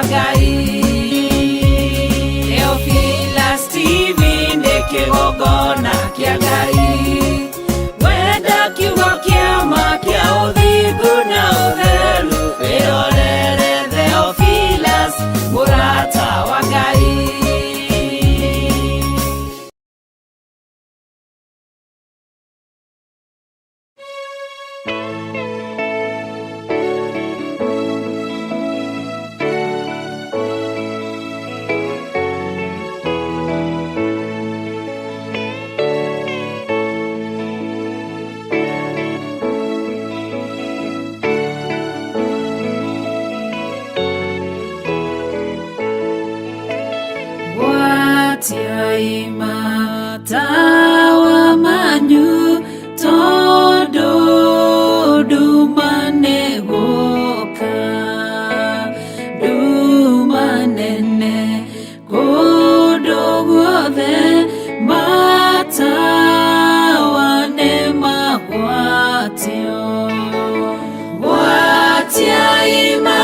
Ngai Theophilus TV ndikigongona kia Ngai wenda kiugo kiama kia uthingu na utheru wirorere Theophilus murata wa Ngai. Watiaima tawa manyu todo dumane goka dumanene godo guothe matawa ne magwatio watiaima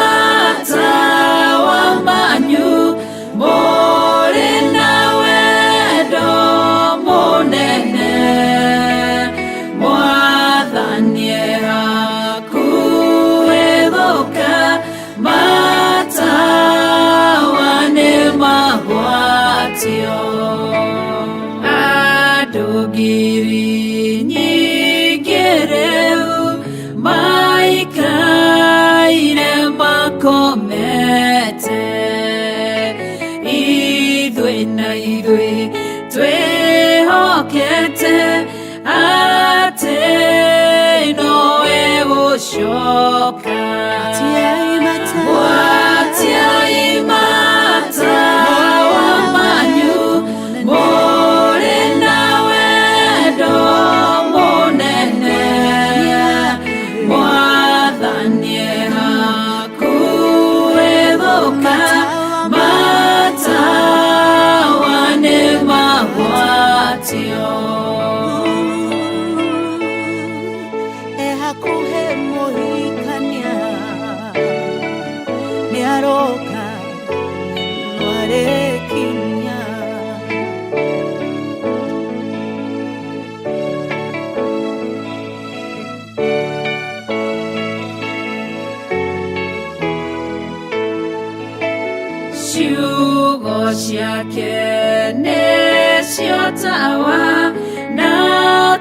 tawa manyu adugiri nyigereu maikaire makomete idwe na idwe twehokete ate noe gushoka watiaimata wamanyu more nawe do monene mwathanie hakuethoka matawane magwatio ehakuhe mohikania niaroka warekinya ciugo ciake nĩcio tawa na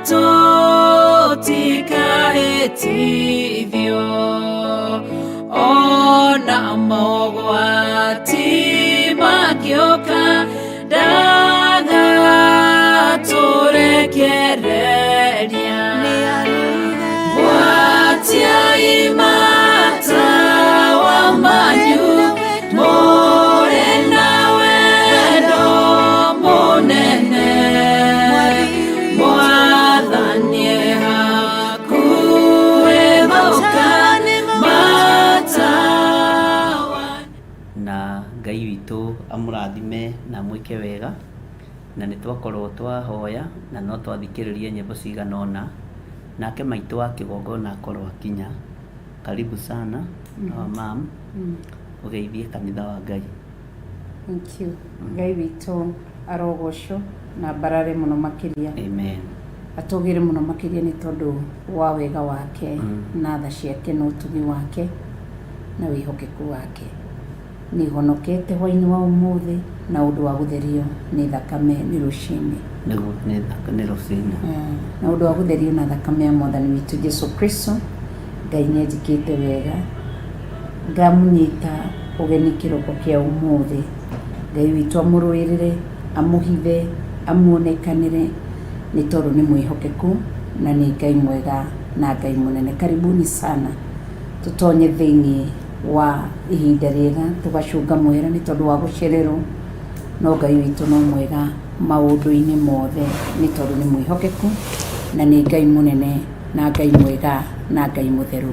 tũtikahĩtithio ona mogwati mangĩũka ndagatũrekereria watiaimata wamanyu more nawe do monene mwathanie hakuethoka matawa. Na Ngai witũ amũrathime na mwĩke wega, na nĩ twakorwo twahoya na no twathikĩrĩrie nyĩmbo cigana ũna, nake maitũ wa kĩgongona akorwo akinya. Karibu sana mam, ũgeithie kanitha wa Ngai. Thank you. Ngai witũ arogocwo na barare mũno makĩria. Amen. Atũgĩre mũno makĩria nĩ tondũ wa wega wake na tha ciake na ũtugi wake na wĩhokeku wake. Nĩ honokete hwainĩ wa ũmũthĩ na ũndũ wa gũtherio nĩ thakame nĩ rũcinĩ. Nĩ rũcinĩ. Na ũndũ wa gũtherio na thakame ya Mwathani witũ Jesũ Kristo, Ngai nĩanjĩkĩte wega. Ngamũnyita ũgeni kĩroko kĩa ũmũthĩ. Ngai witũ amũrũĩrĩre, amũhithe, amuonekanĩre nĩ tondũ nĩ mwĩhokeku na nĩ Ngai mwega na Ngai mũnene. Karibuni sana tũtonye thĩinĩ wa ihinda rĩega tũgacũnga mwera nĩ tondũ wa gũcererwo, no Ngai witũ no mwega maũndũ-inĩ mothe nĩ tondũ nĩ mwĩhokeku na nĩ Ngai mũnene na Ngai mwega na Ngai mũtheru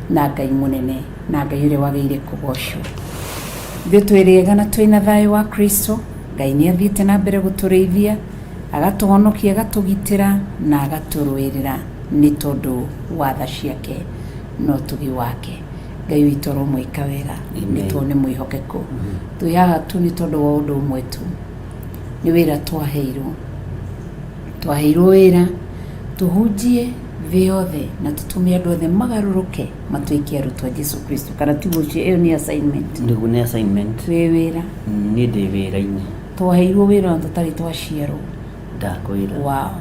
na Ngai mũnene na Ngai ũrĩa wagĩrĩire kũgocwo. Ithuĩ twĩrĩega na twĩna thayũ wa Kristo. Ngai nĩ athiĩte na mbere gũtũrĩithia, agatũhonokia, agatũgitĩra na agatũrũĩrĩra nĩ tondũ wa tha ciake no ũtugi wake. Ngai witũ aromwĩka wega nĩ tuone mwĩhokeku twĩ haha tu nĩ tondũ wa ũndũ ũmwe tu nĩ wĩra twaheirwo wĩra tũhunjie thĩ yothe na tũtũme andũ othe magarũrũke matuĩke arutwo a Jesu Kristo kana tiguo ĩyo nĩ assignment nĩguo nĩ assignment wĩ wĩra niĩ ndĩ wĩra-inĩ twaheirwo wĩra na tũtarĩ twaciarwo ndakwĩra wow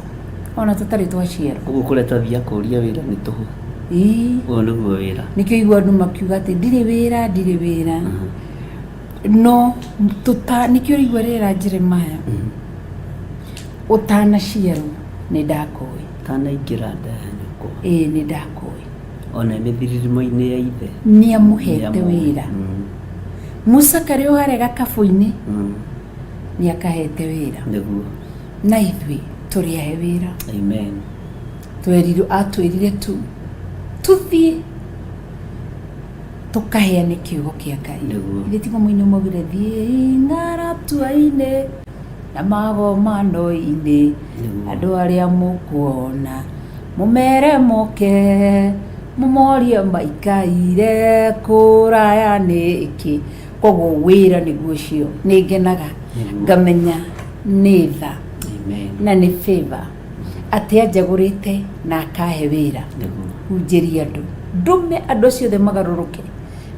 ona tũtarĩ twaciarwo ũguo kũrĩa twathiaga kũũria wĩra nĩ tũhũ ũyũ nĩguo wĩra nĩkĩo igua andũ makiuga atĩ ndirĩ wĩra no nĩkĩo igua rĩra Jeremaya ũtanaciarwo nĩ ndakũĩ ũtanaingĩra nda ya nyũkwa nĩ ndakũĩ ona mĩthiririmo-inĩ ya ithe nĩ amũhete wĩra Musa karĩ o harĩa gakabũ-inĩ nĩ akahete wĩra nĩguo na ithuĩ tũrĩ ahe wĩra amen atwĩrire tu tũthiĩ tũkaheane kiugo kĩa Ngai ithe tiga mũini maugire thiĩ ng'aratua-inĩ na magomano-inĩ andũ arĩa mũkuona mũmere moke mũmorie maikaire kũraya nĩkĩ koguo wĩra nĩguo ũcio nĩ ngenaga ngamenya nĩ tha na nĩ favor atĩ anjagũrĩte na akahe wĩra hunjĩria andũ ndume andũ acio othe magarũrũke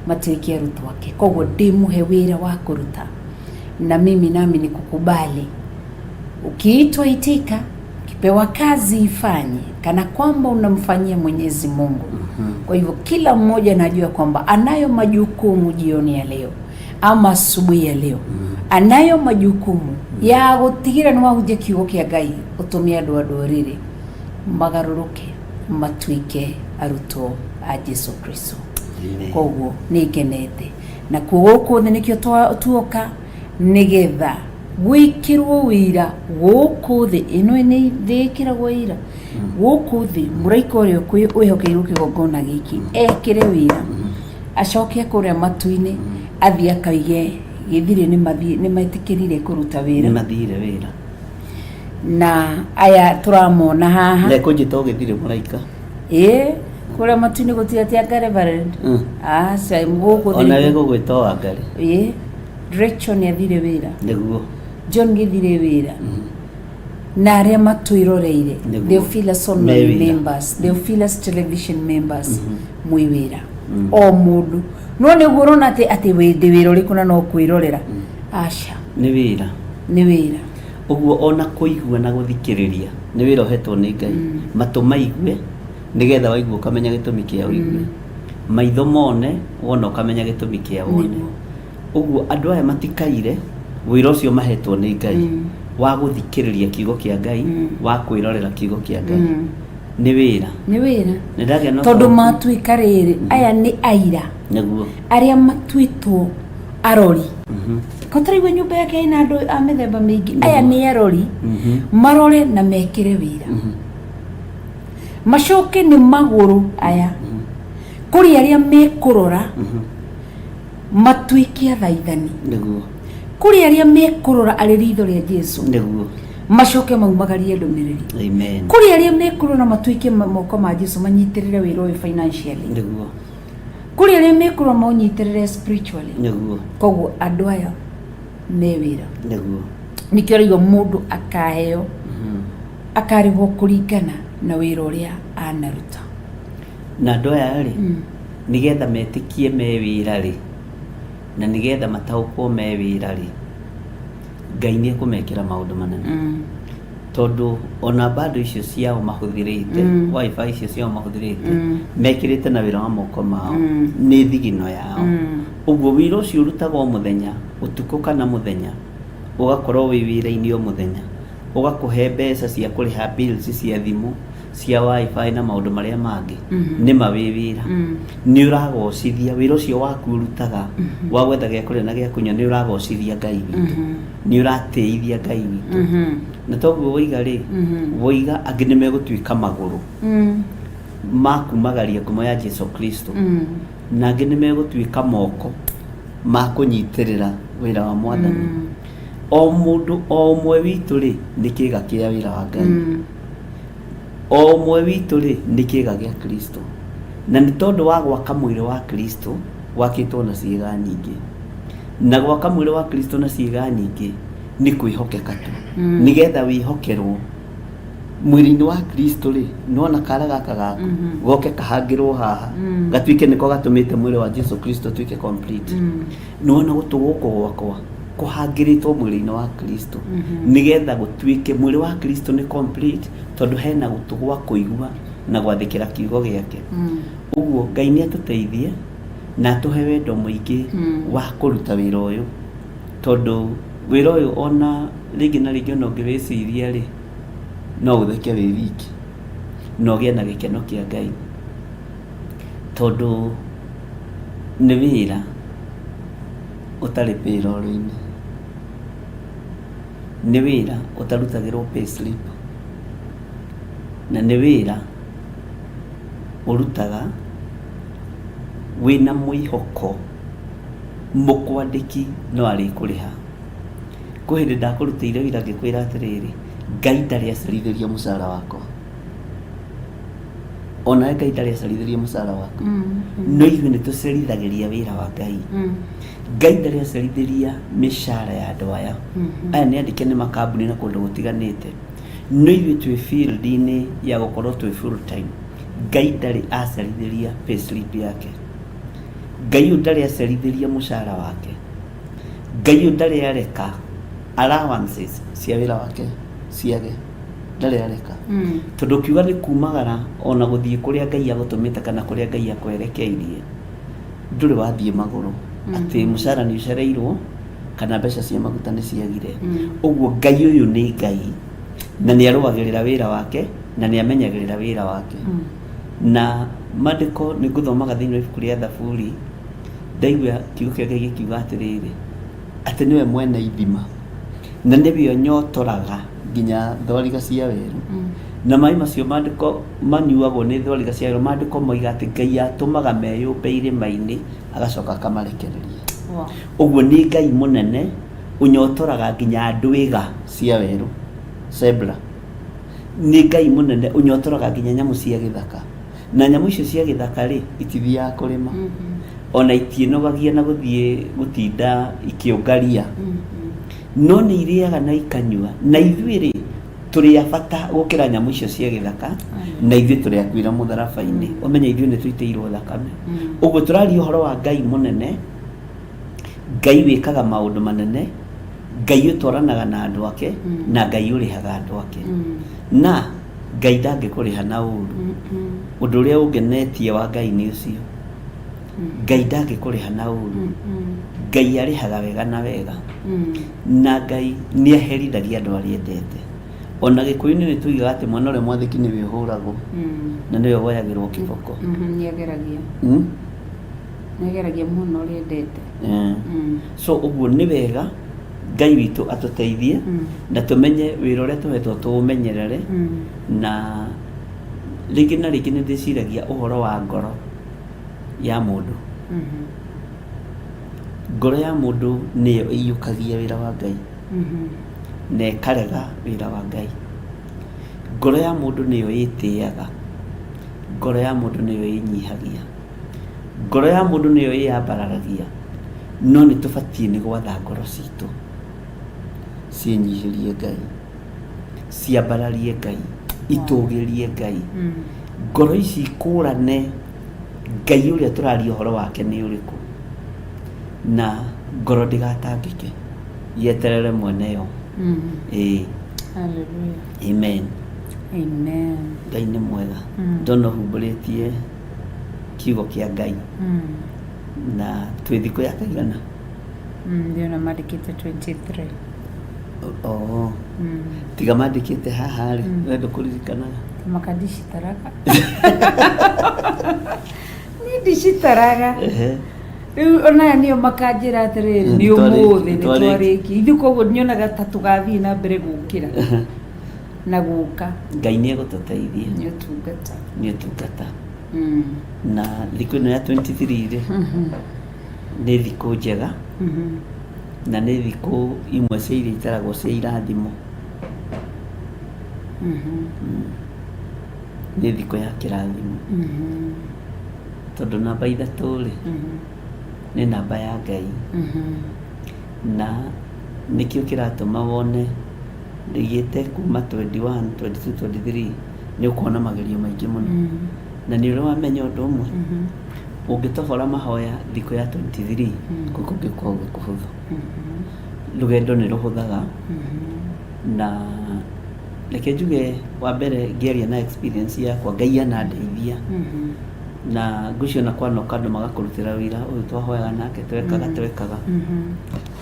matuĩke arutwo ake koguo ndĩmũhe wĩra wa kũruta na mimi nami nikukubali ukiitwa itika kipewa kazi ifanye kana kwamba unamfanyia Mwenyezi Mungu kwa hivyo kila mmoja anajua kwamba anayo majukumu jioni ya leo ama asubuhi ya leo anayo majukumu ya gũtigĩra nĩ wahunjia kiugo kĩa Ngai ũtũme andũ rĩrĩ magarũrũke matuĩke arutwo a Jesu Kristo koguo nĩ ngenete na gũkũ thĩ nĩkĩo tuoka nĩgetha gwĩkĩrwo wĩra gũkũ thĩ ĩno nĩ thĩkĩragwo wĩra gũkũ thĩ mũraika ũrĩa wĩhokeirwo kĩgongona gĩkĩ ekĩre wĩra acoke kũrĩa matu-inĩ athiĩ akaige gĩthire nĩ metĩkĩrire kũruta wĩra na aya tũramona haha na kũnjĩta ũgĩthire mũraika kũrĩa matu-inĩ gũtigatia Reverend aca gũkũ thĩ ona we gũgwĩta Wangari Rachel nĩ athire wĩra nĩguo John gĩthire wĩra na arĩa matwĩroreire Theophilus online members Theophilus television members mwĩ wĩra o mũndũ no nĩguo ũrona atĩ wĩndĩ wĩra ũrĩkũ na no kwĩrorera aca nĩ wĩra ũguo ona kũigua na gũthikĩrĩria nĩ wĩra ũhetwo nĩ Ngai matũ maigue nĩgetha waigua ũkamenya gĩtũmi kĩa ũigue maitho mone wona ũkamenya gĩtũmi kĩa wone ũguo andũ aya matikaire wĩra ũcio mahetwo nĩ Ngai wa gũthikĩrĩria kiugo kĩa Ngai wa kwĩrorera kiugo kĩa Ngai nĩ wĩra tondũ matuĩka rĩrĩ aya nĩ aira nĩguo arĩa matuĩtwo arori kotaraigua nyũmba yake ina andũ a mĩthemba mĩingĩ aya nĩ arori marore na mekĩre wĩra macoke nĩ magũrũ aya kũrĩ arĩa mekũrora matuĩke athaithani nĩguo kũrĩ arĩa mekũrora arĩ ritho rĩa Jesu nĩguo macoke maumagarie ndũmĩrĩri amen kũrĩ arĩa mekũrora matuĩke moko ma Jesu manyitĩrĩre wĩra ũyũ financially nĩguo kũrĩ arĩa mekũrora manyitĩrĩre spiritually nĩguo koguo andũ aya me wĩra nĩguo nĩkĩo rĩu mũndũ akaheo akarĩhwo kũringana na wĩra ũrĩa anaruta na andũ aya rĩ nĩgetha metĩkie me wĩra rĩ na nĩgetha mataũkwo me wĩra rĩ Ngai nĩ ekũmekĩra maũndũ manene tondũ ona bado icio ciao mahũthĩrĩte wifi icio ciao mahũthĩrĩte mekĩrĩte na wĩra wa moko mao nĩ thigino yao ũguo wĩra ũcio ũrutagwo mũthenya ũtukũ kana mũthenya ũgakorwo wĩ wĩra-inĩ o mũthenya ũgakũhe mbeca cia kũrĩha bills cia thimũ cia wifi na maũndũ marĩa mangĩ nĩ mawĩ wĩra nĩ ũragocithia wĩra ũcio waku ũrutaga wa gwetha gĩa kũrĩa na gĩa kũnyua nĩ ũragocithia Ngai witũ nĩ ũratĩithia Ngai witũ na toguo woiga rĩ woiga angĩ nĩ megũtuĩka magũrũ makumagaria ngumo ya Jesu Kristo na angĩ nĩ megũtuĩka moko ma kũnyitĩrĩra wĩra wa Mwathani o mũndũ o ũmwe witũ rĩ nĩ kĩĩga kĩa wĩra wa Ngai o ũmwe witũ rĩ nĩ kĩĩga gĩa Kristo na nĩ tondũ wa gwaka mwĩrĩ wa Kristo wakĩtwo na ciĩga nyingĩ, na gwaka mwĩrĩ wa Kristo na ciĩga nyingĩ nĩ kwĩhokeka tu. Nĩgetha wĩhokerwo mwĩrĩ-inĩ wa Kristo rĩ, nĩwona kara gaka gaku goke kahangĩrwo haha gatuĩke nĩko gatũmĩte mwĩrĩ wa Jesu Kristo tuĩke complete. Nĩwona gũtũ gũkũ gwakwa kũhangĩrĩtwo mwĩrĩ-inĩ wa Kristo nĩgetha gũtuĩke mwĩrĩ wa Kristo nĩ complete, tondũ hena gũtũ gwa kũigua na gwathĩkĩra kiugo gĩake. Ũguo Ngai nĩ atũteithie na atũhe wendo mũingĩ wa kũruta wĩra ũyũ, tondũ wĩra ũyũ ona rĩngĩ na rĩngĩ ona ũngĩwĩciria rĩ, no ũtheke wĩ wiki no ũgĩe na gĩkeno kĩa Ngai, tondũ nĩ wĩra ũtarĩ payroll-inĩ, nĩ wĩra ũtarutagĩrwo pay slip, na nĩ wĩra ũrutaga wĩna mwĩhoko mũkwandĩki no arĩkũrĩha. Kwĩ hĩndĩ ndakũrutĩire wĩra ngĩkwĩra atĩrĩrĩ, Ngai ndarĩ acerithĩria mũcara wakwa, onawe Ngai ndarĩ acerithĩria mũcara wakwa, no ithuĩ nĩ tũcerithagĩria wĩra wa Ngai. Ngai ndarĩ acerithĩria mĩcara ya andũ aya, aya nĩ andĩke nĩ makambuni na kũndũ gũtiganĩte, no ithuĩ twĩ field-inĩ ya gũkorwo twĩ full time. Ngai ndarĩ acerithĩria pay slip yake, Ngai ndarĩ acerithĩria mũcara wake, Ngai ndarĩ areka allowances cia wĩra wake ciage, ndarĩ areka. Tondũ kiuga nĩ kumagara ona gũthiĩ kũrĩa Ngai agũtũmĩte kana kũrĩa Ngai akwerekeirie, ndũrĩ wathiĩ magũrũ atĩ mũcara nĩ ũcereirwo kana mbeca cia maguta nĩ ciagire. Ũguo Ngai ũyũ nĩ Ngai na nĩ arũagĩrĩra wĩra wake na nĩ amenyagĩrĩra wĩra wake. Na maandĩko nĩ ngũthomaga thĩinĩ wa ibuku rĩa Thaburi, ndaigua kiugo kĩa Ngai gĩkiuga atĩrĩrĩ, atĩ nĩwe mwene ithima na nĩwe ũnyotoraga nginya thwariga cia werũ, na maĩ macio maandĩko manyuagwo nĩ thwariga cia werũ. Maandĩko moiga atĩ Ngai atũmaga meyũmbe irĩma-inĩ agacoka akamarekereria. Ũguo nĩ Ngai mũnene ũnyotoraga nginya ndwĩga cia werũ, zebra. Nĩ Ngai mũnene ũnyotoraga nginya nyamũ cia gĩthaka, na nyamũ icio cia gĩthaka rĩ, itithiaga kũrĩma ona itiĩnogagia na gũthiĩ gũtinda ikĩũngaria, no nĩ irĩaga na ikanyua. Na ithuĩ rĩ, tũrĩ a bata gũkĩra nyamũ icio cia gĩthaka, na ithuĩ tũrĩ akuĩra mũtharaba-inĩ. Ũmenye ithuĩ nĩ tũitĩirwo thakame. Ũguo tũraria ũhoro wa Ngai mũnene, Ngai wĩkaga maũndũ manene, Ngai ũtwaranaga na andũ ake, na Ngai ũrĩhaga andũ ake. Na Ngai ndangĩkũrĩha na ũru. Ũndũ ũrĩa ũngenetie wa Ngai nĩ ũcio, Ngai ndangĩkũrĩha na ũru. Ngai arĩhaga wega na wega, na Ngai nĩ aherithagia andũ arĩa endete. Ona Gĩkũyũ-inĩ nĩ tuigaga atĩ mwana ũrĩa mwathĩki nĩwe ũhũragwo na nĩwe woyagĩrwo kĩboko. Nĩageragia mũno ũrĩa endete. So ũguo nĩ wega Ngai witũ atũteithie na tũmenye wĩra ũrĩa tũhetwo tũũmenyerere. Na rĩngĩ na rĩngĩ nĩ ndĩciragia ũhoro wa ngoro ya mũndũ. Ngoro ya mũndũ nĩyo ĩiyũkagia wĩra wa Ngai na ĩkarega wĩra wa Ngai. Ngoro ya mũndũ nĩyo ĩtĩaga, ngoro ya mũndũ nĩyo ĩnyihagia, ngoro ya mũndũ nĩyo ĩyambararagia. No nĩ tũbatiĩ nĩ gwatha ngoro citũ ciĩnyihĩrie Ngai, ciambararie Ngai, itũgĩrie Ngai. Ngoro ici ikũrane Ngai ũrĩa tũraria ũhoro wake nĩ ũrĩkũ, na ngoro ndĩgatangĩke, yeterere mwene yo. Hallelujah. Amen. Amen. Ngai nĩ mwega. Ndona humbũrĩtie kiugo kĩa Ngai na twĩ thikũ ya kaigana. Ndĩona mandĩkĩte 23. Tiga mandĩkĩte haha rĩ, wendo kũririkanaga Makandicitaraga. Niĩ ndicitaraga. Rĩu ona nĩo makanjĩra atĩrĩrĩ nĩ ũmũthĩ nĩ twarĩkia. Ithuĩ koguo nyonaga ta tũgathiĩ na mbere gũkĩra na gũka. Ngai nĩ egũtũteithia. Nĩ ũtungata. Nĩ ũtungata. Na thikũ ĩno ya 23 rĩ, nĩ thikũ njega na nĩ thikũ imwe cia iria itaragwo cia irathimo. Nĩ thikũ ya kĩrathimo. tondu namba 3 ri ni namba ya Ngai na nikio kiratuma wone ndigite kuma 21 22 23 ni ukona magerio maingi muno na ni uri wamenya undu umwe ungitobora mahoya thiko ya 23 kuko ngikwa kuhutha lugendo ni ruhuthaga na reke njuge wa mbere ngeria na experience yakwa Ngai anandeithia na ngucio na kwano kandu magakurutira wira uyu twahoyaga nake twekaga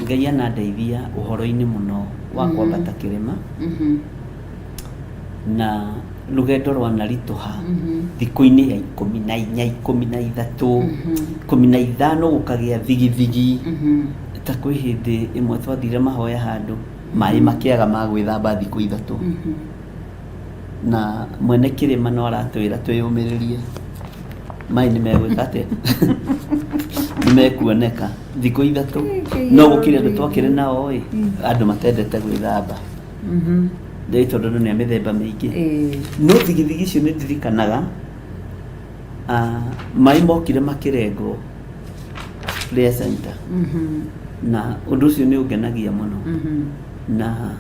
Ngai anandeithia uhoro-ini muno wa kwambata kirima na rugendo rwanarituha thiko-ini ya 14 13 15 gukagia thigithigi ta kwi hindi imwe twathire mahoya handu mai makiaga ma gwithamba thiko 3 na mwene kirima no aratwira twiyumiririe mai ni megwika ate nimekuoneka thiko 3 no gukire andu twakire nao andu matendete gwithamba ndeito tondu ni mithemba mingi no thigithigi icio ni ndirikanaga mai mokire makirengo prayer center na undu ucio ni ungenagia muno na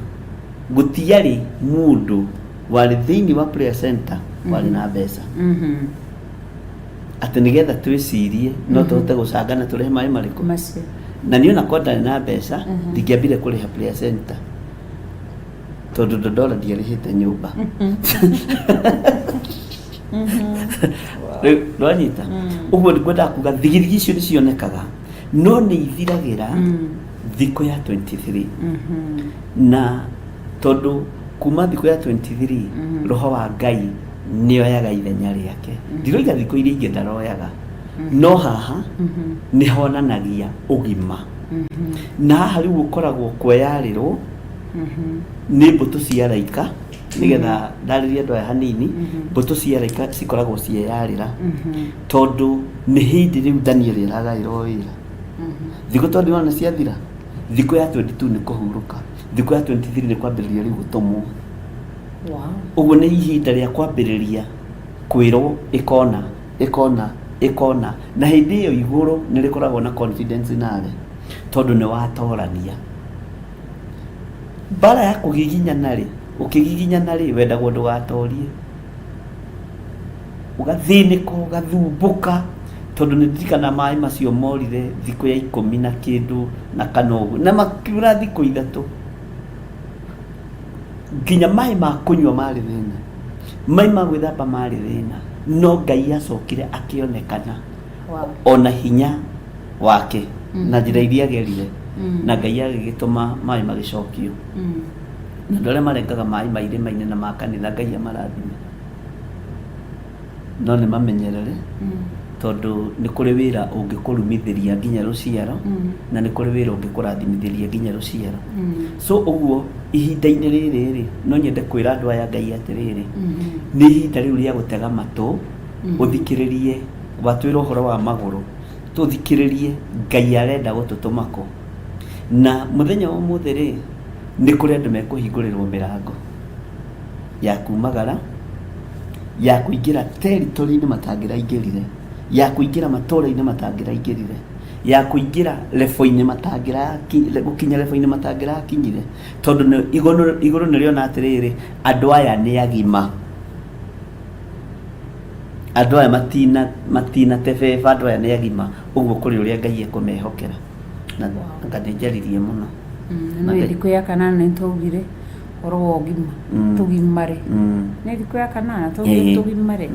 gutiari mundu wari thiini wa prayer center wari na mbeca ati nigetha twicirie no tuhote gucangana turehe mai mariku na niona kwenda na mbeca ndingiambire kuriha prayer center tondu ndora ndiarihite nyumba rwanyita uguo ngwenda kuga thigirigi icio nicionekaga no ni ithiragira thiko ya 23 na tondu kuma thiko ya 23 roho wa Ngai nioyaga ithenya riake ndiroiga thiko iria ingi ndaroyaga no haha ni honanagia ugima na haha riu ukoragwo kweyarirwo ni mbutu cia raika nigetha ndariria andu aya hanini mbutu cia raika cikoragwo cieyarira tondu ni hindi riu Daniel iragairwo wira thiko tondu ona ciathira thiko ya 22 ni kuhuruka thiko ya 23 ni kwambiriria riu gutumwo uguo ni ihinda ria kwambiriria kwirwo ikona na hindi iyo iguru ni rikoragwo na confidence nawe tondu ni watorania bara ya ukigiginyana ri wendagwo ndugatorie ugathinika ugathumbuka tondu ni ndirikana mai macio morire thiko ya 10 na kindu na kanogu na makiura thiko 3 nginya mai ma kunywa mari thina mai ma gwithamba mari thina no Ngai acokire akionekana ona hinya wake na njira iria gerire na Ngai agigituma mai magicokio na ndore marengaga mai maire maine na makanitha Ngai amarathime no ni mamenyerere tondu ni kuri wira ungikurumithiria nginya ruciaro na ni kuri wira ungikurathimithia nginya ruciaro so uguo ihinda-ini riri no nyende kwira andu aya Ngai atiriri ni ihinda riu ria gutega matu uthikiririe watwira uhoro wa maguru tuthikiririe Ngai arenda gututumako na muthenya wa muthiri ni kuri andu mekuhingurirwo mirango ya kumagara ya kuingira territory-ini matangiraingirire ya kuingira matura-ini matangiraingirire ya kuingira level-ini gukinya level-ini matangirakinyire tondu iguru niriona atiriri andu aya ni agima andu aya matina tebeba andu aya ni agima uguo kuri uria Ngai ekumehokera na ngadinjaririe muno no thiko ya 8 ni tugire oro wogima tugimare ni thiko ya 8 tugimare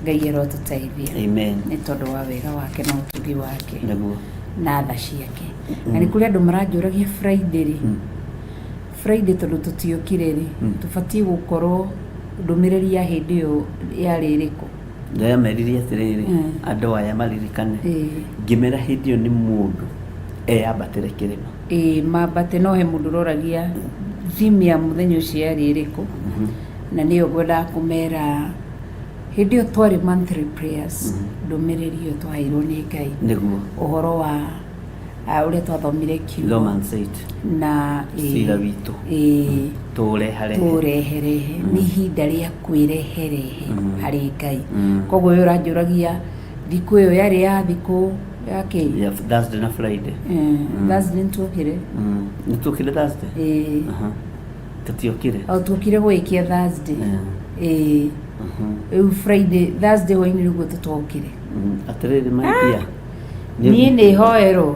Ngai erotuteithia amen ni tondu wa wega wake na utugi wake naguo na tha ciake na ni kuri andu maranjuragia Friday ri Friday tondu tutiokire ri tubati gukorwo ndumiriri ya hindi yo yari iriku ndaya meriria atiriri andu aya maririkane ngimera hindi yo ni mundu ambatire kirima mambate no he mundu roragia thimi ya muthenya ucio yari iriku na niyo gwenda kumera hindi yo twari monthly prayers ndumiriri yo twairwo ni Ngai niguo uhoro wa uria twathomire kiugo Romans 8 na sira witu tureherehe ni ihinda ria kwireherehe hari Ngai koguo uranjuragia Thikũ ĩyo yarĩ ya thikũ yake ya Thursday na Friday. Thursday nĩtuokire. Nĩtuokire Thursday? Tũtiokire. Tuokire gwĩkia Thursday. Friday, Thursday hwainĩ nĩguo tũtokire. Atĩrĩrĩ maithia. Niĩ nĩ hoerwo.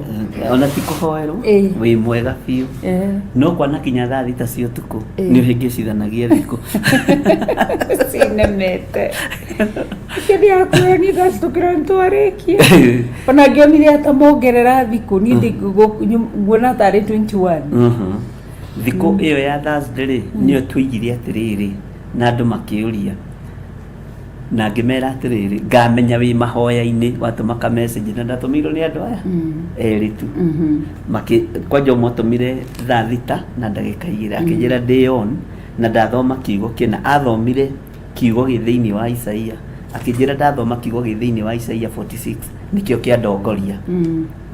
Ona ti kũhoerwo. Wĩ mwega biũ. No kwana kinya thaa thita cia ũtukũ nĩ ũhĩngĩcithanagia thikũ. Cinemete. Kĩndĩ yakũra nĩ gacitũkĩra nĩtwarĩkia. Ona ngĩonire ata mongerera thikũ niĩ nguona tarĩ 21. Thikũ ĩyo ya Thursday rĩ nĩyo tũigire atĩrĩrĩ na andũ makĩũria. Na ngĩmera atĩrĩrĩ ngamenya wĩ mahoya-inĩ watũma ka message na ndatũmĩirwo nĩ andũ aya erĩ tu kwanja ũmũtũmire thaa thita na ndagĩka 2 akĩnjĩra day on na ndathoma kiugo kĩna athomire kiugo gĩ thĩinĩ wa Isaia akĩnjĩra ndathoma kiugo gĩ thĩinĩ wa Isaia 46 nĩkĩo kĩandongoria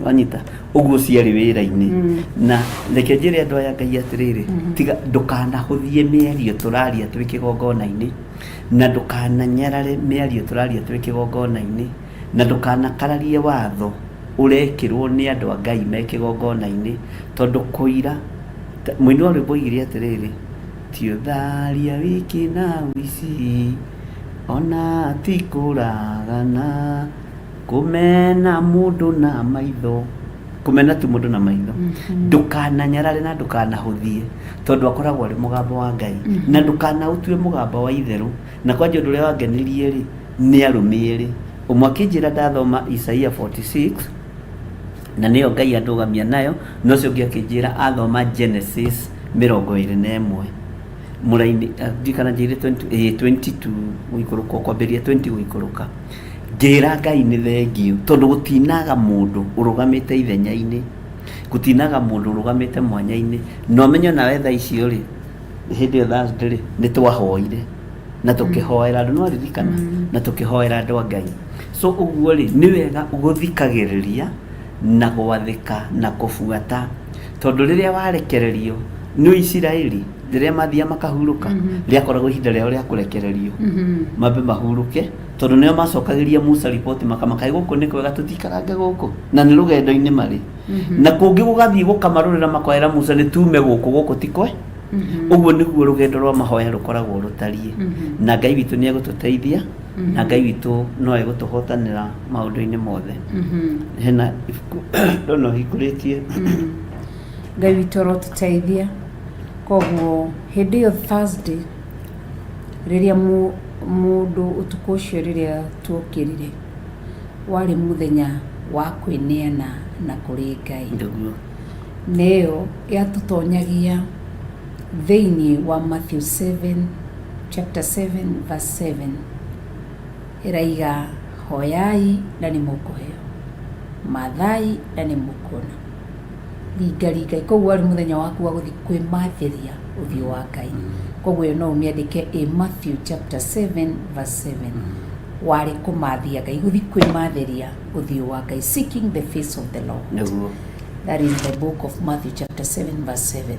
wanyita ũguo ciarĩ wĩra-inĩ na reke njĩre andũ aya Ngai atĩrĩrĩ tiga ndũkanahũthie mĩario tũraria twĩ kĩgongona-inĩ na ndũkananyarare mĩario tũraria twĩ kĩgongona-inĩ na ndũkanakararie watho ũrekĩrwo nĩ andũ a Ngai me kĩgongona-inĩ tondũ kũira mũini wa rwĩmbo oigire atĩrĩrĩ ti ũtharia wiki na wici ona ti kũragana kumena mũndũ na maitho kumena tu mũndũ na maitho ndũkananyarare na ndũkanahũthie tondũ akoragwo arĩ mũgambo wa Ngai na ndũkanaũtue mũgambo wa itherũ na kwanja ũndũ ũrĩa wangenirie rĩ nĩ arũme erĩ ũmwe akĩnjĩra ndathoma Isaia 46 na nĩyo Ngai andũgamia nayo no ũcio ũngĩ akĩnjĩra athoma Genesis 21 mũraini ndikana njĩire 22 gũikũrũka kwambĩrĩria 20 gũikũrũka ngĩra Ngai nĩ thengio tondũ gũtinaga mũndũ ũrũgamĩte ithenya-inĩ gũtinaga mũndũ ũrũgamĩte mwanya-inĩ no menyo nawe thaa icio rĩ hĩndĩ ĩyo Thursday rĩ nĩ twahoire na tũkĩhoera andũ no ririkana na tũkĩhoera andũ a Ngai so ũguo rĩ nĩ wega gũthikagĩrĩria na gwathĩka na kũbuata tondũ rĩrĩa warekererio nĩ Isiraeli rĩrĩa mathia makahurũka rĩakoragwo ihinda rĩao rĩa kũrekererio mambe mahurũke tondũ nĩo macokagĩria Musa report makamakaĩ gũkũ nĩ kwega tũtikarange gũkũ na nĩ rũgendo-inĩ marĩ na kũngĩ gũgathiĩ gũkamarũrĩra makwera Musa nĩ tume gũkũ tikwe ũguo nĩguo rũgendo rwa mahoya rũkoragwo rũtariĩ na Ngai witũ nĩ egũtũteithia na Ngai witũ no egũtũhotanĩra maũndũ-inĩ mothe hena ndono hikũrĩtie Ngai witũ arotũteithia koguo hĩndĩ ĩyo Thursday rĩrĩa mũndũ ũtukũ ũcio rĩrĩa tuokĩrire warĩ mũthenya wa kwĩneana na kũrĩ Ngai nĩyo yatũtonyagia thĩinĩ wa Matthew 7 chapter 7 verse 7 ĩraiga hoyai na nĩ mũkũheo mathai na nĩ mũkuona ringa koguo arĩ mũthenya waku wa gũthiĩ kwĩmathĩria ũthiũ wa Ngai koguo no ũmĩandĩke Matthew chapter 7 verse 7 warĩ kũmathia Ngai gũthiĩ kwĩmathĩria ũthiũ wa Ngai seeking the face of the Lord that is the book of Matthew chapter 7 verse 7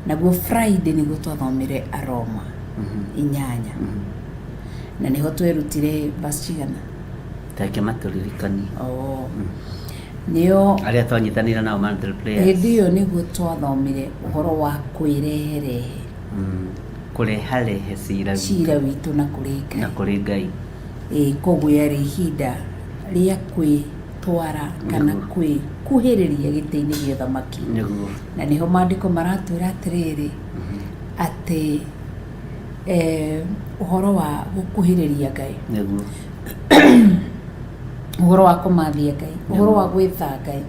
naguo Friday nĩguo twathomire Aroma 8 na nĩho twerutire verse cigana take matũririkani nĩyo arĩa twanyitanĩra nao mantle players hĩndĩ ĩyo nĩguo twathomire ũhoro wa kwĩrehe kũreharehe cira witũ na kũrĩ Ngai koguo yarĩ ihinda rĩa kwĩtwara kana kwĩkuhĩrĩria gĩtĩ-inĩ gĩa ũthamaki na nĩho maandĩko maratwĩra atĩrĩrĩ atĩ ũhoro wa gũkuhĩrĩria Ngai ũhoro wa kũmathia Ngai ũhoro wa gwĩtha Ngai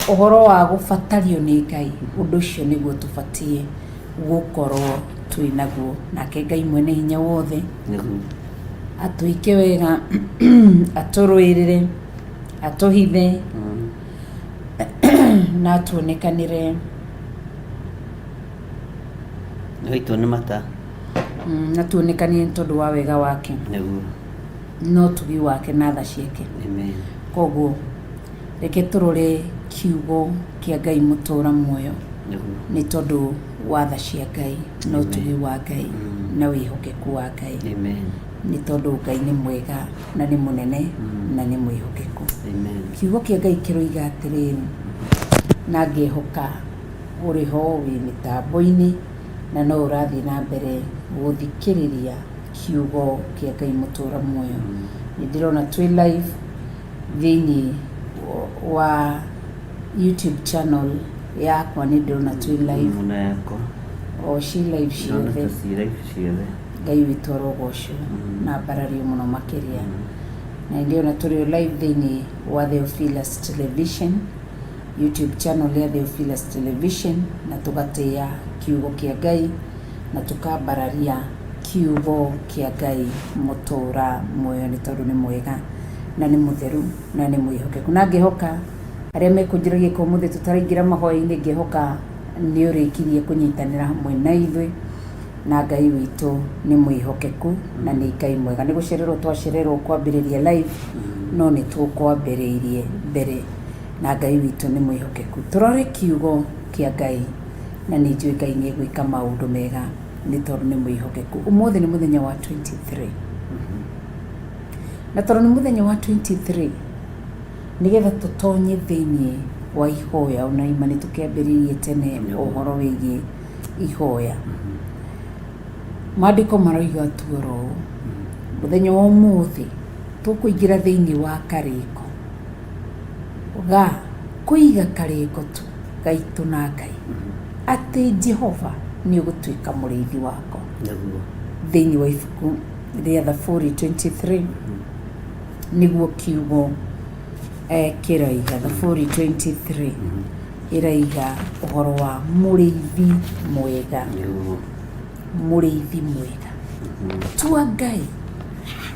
ũhoro wa gũbatario nĩ Ngai ũndũ ũcio nĩguo tũbatiĩ gũkorwo twĩnaguo nake Ngai mwene hinya wothe atũike wega atũrũĩrĩre atũhithe na tuonekanĩre nĩ mata na tuonekanĩre tondũ wa wega wake no tugi wake na tha ciake koguo reke tũrore kiugo kĩa Ngai mũtũra muoyo nĩ tondũ wa tha cia Ngai no tugi wa Ngai na wĩhokeku wa Ngai nĩ tondũ Ngai nĩ mwega na nĩ mũnene na nĩ mwĩhokeku. Amen. Kiugo kĩa Ngai kĩroiga atĩrĩrĩ, na ngĩhoka ũrĩ ho wĩ mĩtambo-inĩ na no ũrathiĩ na mbere gũthikĩrĩria kiugo kĩa Ngai mũtũra muoyo. Nĩ ndĩrona twĩ live thĩinĩ wa YouTube channel yakwa, nĩ ndĩrona twĩ live o ci live ciothe. Ngai witũ arogocwo na mbarario mũno makĩria. Na ndĩrona tũrĩ live thĩinĩ wa Theophilus Television, YouTube channel ya Theophilus Television, na tũgatĩa kiugo kĩa Ngai na tũkambararia kiugo kĩa Ngai mũtũra muoyo, nĩ tondũ nĩ mwega na nĩ mũtheru na nĩ mwĩhokeku. Na ngĩhoka arĩa mekũnjĩragia ko mũthĩ tũtaraingĩra mahoya-inĩ, ngĩhoka nĩ ũrĩkirie kũnyitanĩra hamwe na ithuĩ, na Ngai witũ nĩ mwĩhokeku na nĩ Ngai mwega. Nĩ gũcererwo twacererwo kwambĩrĩria live, no nĩ tũkwambĩrĩirie mbere, na Ngai witũ nĩ mwĩhokeku. Tũrore kiugo kĩa Ngai na nĩ njũĩ Ngai nĩ egwĩka maũndũ mega nĩ tondũ nĩ mwĩhokeku. Ũmũthĩ nĩ mũthenya wa 23, na tondũ nĩ mũthenya wa 23, nĩgetha tũtonye thĩinĩ wa ihoya, ona ima nĩ tũkĩambĩrĩirie tene ũhoro wĩgiĩ ihoya. Maandĩko maroiga tuoro mũthenya wa ũmũthĩ tũkũingĩra thĩinĩ wa karĩko ga kũiga karĩko tu gaitũ na Ngai, atĩ Jehova nĩ ũgũtuĩka mũrĩithi wako. Thĩinĩ wa ibuku rĩa Thaburi 23 nĩguo kiugo kĩraiga. Thaburi 23 ĩraiga ũhoro wa mũrĩithi mwega, mũrĩithi mwega. Tua Ngai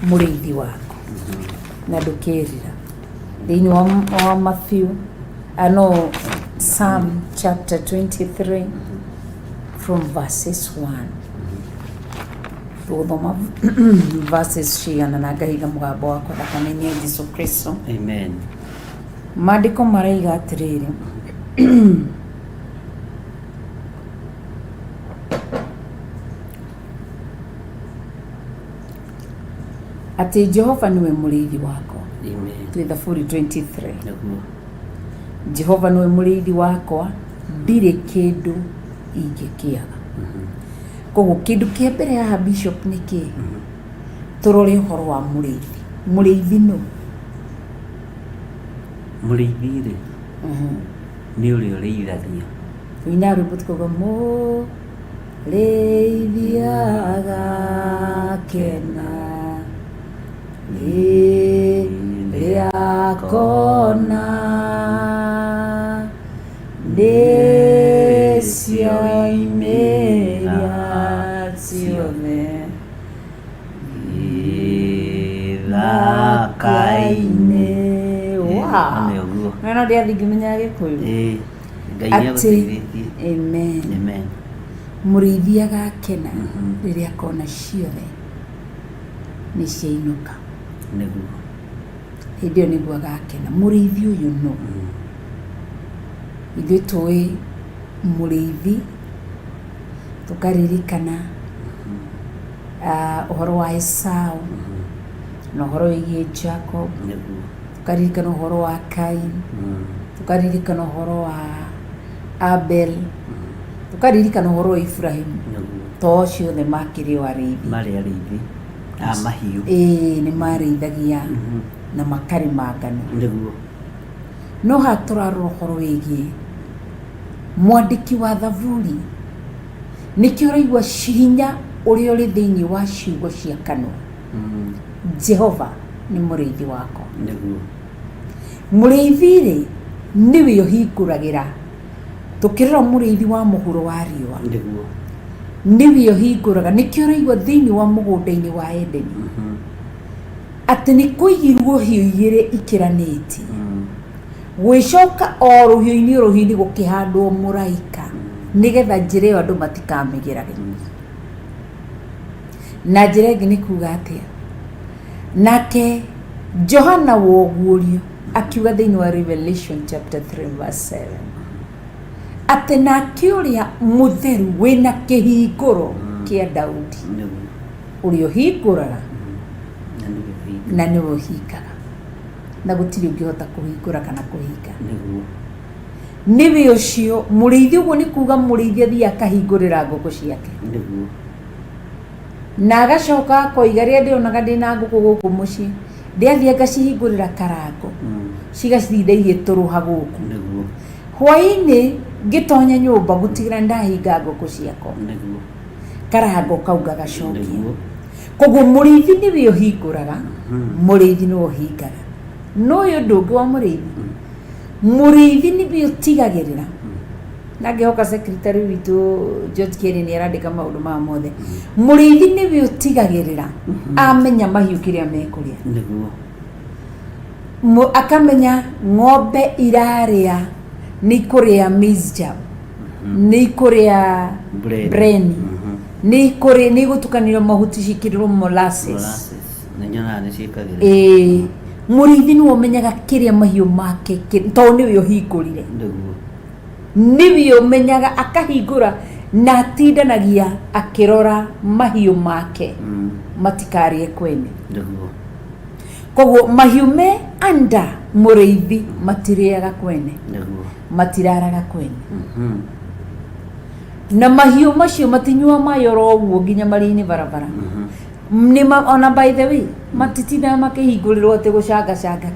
mũrĩithi wako na ndũkĩrira. Thĩinĩ wa Matthew, Psalm chapter 23 from verses 1. Tũgũthoma verses cigana na ngaiga mũgambo wakwa thakame-inĩ ya Jesũ Kristo. Amen. Maandĩko maraiga atĩrĩrĩ, atĩ Jehova nĩwe mũrĩithi wako. Amen. Twĩ Thaburi 23. Jehova nĩwe mũrĩithi wakwa, ndirĩ kĩndũ ingĩkĩaga. Koguo kĩndũ kĩa mbere haha Bishop nĩ kĩ? Tũrore ũhoro wa mũrĩithi. Mũrĩithi nũ? Mũrĩithi rĩ, nĩ ũrĩa ũrĩithagia. Wĩna rwĩmbo tukauga mũrĩithi agakena rĩrĩa akona ndĩcioimĩria ciothe ithaka-inĩ. No ndiathi ngĩmenyaga Gĩkũyũ. Atĩ amen, mũrĩithi agakena rĩrĩa akona ciothe nĩ ciainũka. Hĩndĩ ĩyo nĩguo agakena. Mũrĩithi ũyũ nũ? Ithuĩ tũĩ mũrĩithi, tũkaririkana ũhoro wa Esau na ũhoro wĩgiĩ Jacob, tũkaririkana ũhoro wa Kain, tũkaririkana ũhoro wa Abel, tũkaririkana ũhoro wa Ibrahimu. To ciothe makĩrĩ o arĩithi, marĩ arĩithi a mahiũ. Nĩ marĩithagia na makarĩma ngano. No haha tũrarora ũhoro wĩgiĩ mwandĩki wa Thaburi. Nĩkĩo ũraigua hinya ũrĩa ũrĩ thĩinĩ wa ciugo cia kanua. Jehova nĩ mũrĩithi wako. Mũrĩithi rĩ, nĩwe ũhingũragĩra. Tũkĩrora mũrĩithi wa mũhuro wa riũa, nĩwe ũhingũraga. Nĩkĩo ũraigua thĩinĩ wa mũgũnda-inĩ wa Edeni atĩ nĩ kũigirwo hiũ igĩrĩ ikĩranĩtie, gwĩcoka o rũhiũ-inĩ gũkĩhandwo mũraika, nĩgetha njĩra ĩyo andũ matikamĩgerage. Na njĩra ĩngĩ nĩ kuuga atĩa? Nake Johana woguũrio akiuga thĩinĩ wa Revelation chapter 3 verse 7 atĩ nake ũrĩa mũtheru wĩna kĩhingũro kĩa Daudi, ũrĩa ũhingũraga na nĩ ũhikaga na gũtirĩ ũngĩhota kũhingũra kana kũhinga nĩwe ũcio mũrĩithi ũguo nĩ kuga mũrĩithi athiĩ akahingũrĩra ngũkũ ciake na agacoka akoiga rĩrĩa ndĩonaga ndĩna ngũkũ gũkũ mũciĩ ndĩathiĩ ngacihingũrĩra karango cigacinda igĩtũrũha gũkũ hwaĩ-inĩ ngĩtonya nyũmba gũtigĩra ndahinga ngũkũ ciakwa karango kau gagacokia koguo mũrĩithi nĩwe ũhingũraga mũrĩithi nĩwe ũhingaga no ũyũ ũndũ ũngĩ wa mũrĩithi nĩwe ũtigagĩrĩra na ngĩhoka secretary witũ George Kĩeni nĩ arandĩka maũndũ maya mothe mũrĩithi nĩwe ũtigagĩrĩra amenya mahiũ kĩrĩa mekũrĩa akamenya ng'ombe irarĩa nĩ ikũrĩa maize germ nĩ ikũrĩa breni nĩ igũtukanĩrio mahuti cikĩrĩrwo molasses mũrĩithi nĩwe ũmenyaga kĩrĩa mahiũ make tondũ nĩwe ũhingũrire nĩwe ũmenyaga akahingũra na atindanagia akĩrora mahiũ make matikarĩe kwene koguo mahiũ me anda mũrĩithi matirĩaga kwene matiraraga kwene na mahiũ macio matinyua maĩ oro ũguo nginya marĩ-inĩ barabara ona by the way matitindaga makĩhingũrĩrwo atĩ gũcangacanga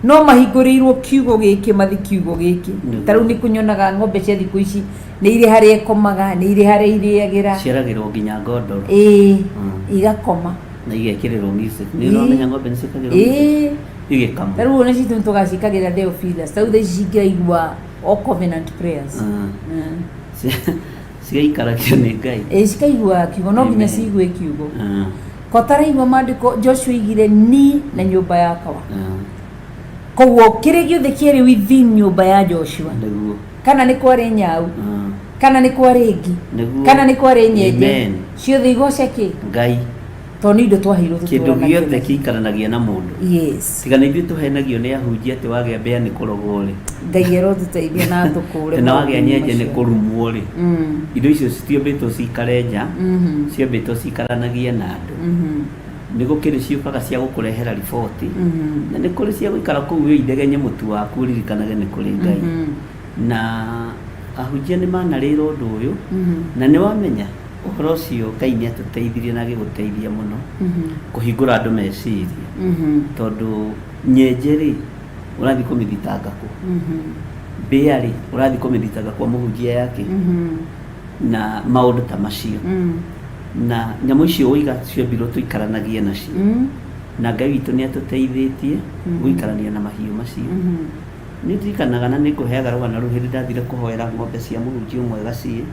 no mahingũrĩirwo kiugo gĩkĩ mathi kiugo gĩkĩ ta rĩu nĩ kũnyonaga ng'ombe cia thikũ ici nĩ irĩ harĩa ĩkomaga nĩ irĩ harĩa irĩagĩra ciaragĩrwo nginya ngondoro igakoma na igekĩrĩrwo music nĩ ũramenya ng'ombe nĩ ciĩkagĩrwo igĩkama ta rĩu ona citũ tũgacikagĩra Theophilus ta rĩu thaa ici ingĩaigua all covenant prayers cigaikarakio nĩ Ngai cikaigua kiugo no nginya ciigue kiugo ko taraigua maandĩko Joshua igire ni na nyũmba yakwa koguo kĩrĩa gĩothe kĩrĩ within nyũmba ya Joshua kana nĩ kwarĩ nyau kana nĩ kwarĩ ngi kana nĩ kwarĩ nyenje ciothe igoce kĩ Ngai tondũ nĩ indo twaheirwo kĩndũ gĩothe gĩikaranagia na mũndũ tiga nĩ ithuĩ tũhenagio nĩ ahunjia atĩ wagĩa mbĩa nĩ kũrogwo rĩ Ngai arotũteithia na tũkũre na wagĩa nyenje nĩ kũrumwo rĩ indo icio citiũmbĩtwo cikare nja ciũmbĩtwo cikaranagie na andũ nĩ gũkĩrĩ ciũkaga cia gũkũrehera riboti na nĩ kũrĩ cia gũikara kũu wĩindegenye mũtu waku ũririkanage nĩ kũrĩ Ngai na ahunjia nĩ manarĩra ũndũ ũyũ na nĩ wamenya ũhoro ũcio Ngai nĩ atũteithirie na agĩgũteithia mũno kũhingũra andũ meciria tondũ nyenje rĩ ũrathiĩ kũmĩthitanga kũ mbĩa rĩ ũrathiĩ kũmĩthitanga kwa mũhunjia yake na maũndũ ta macio na nyamũ icio ũiga ciombirwo tũikaranagie nacio na Ngai witũ nĩ atũteithĩtie gũikarania na mahiũ macio nĩ ndirikanaga na nĩ ngũheaga rũgano rũu hĩndĩ ndathire kũhoera ng'ombe cia mũhunjia ũmwe Gaciĩ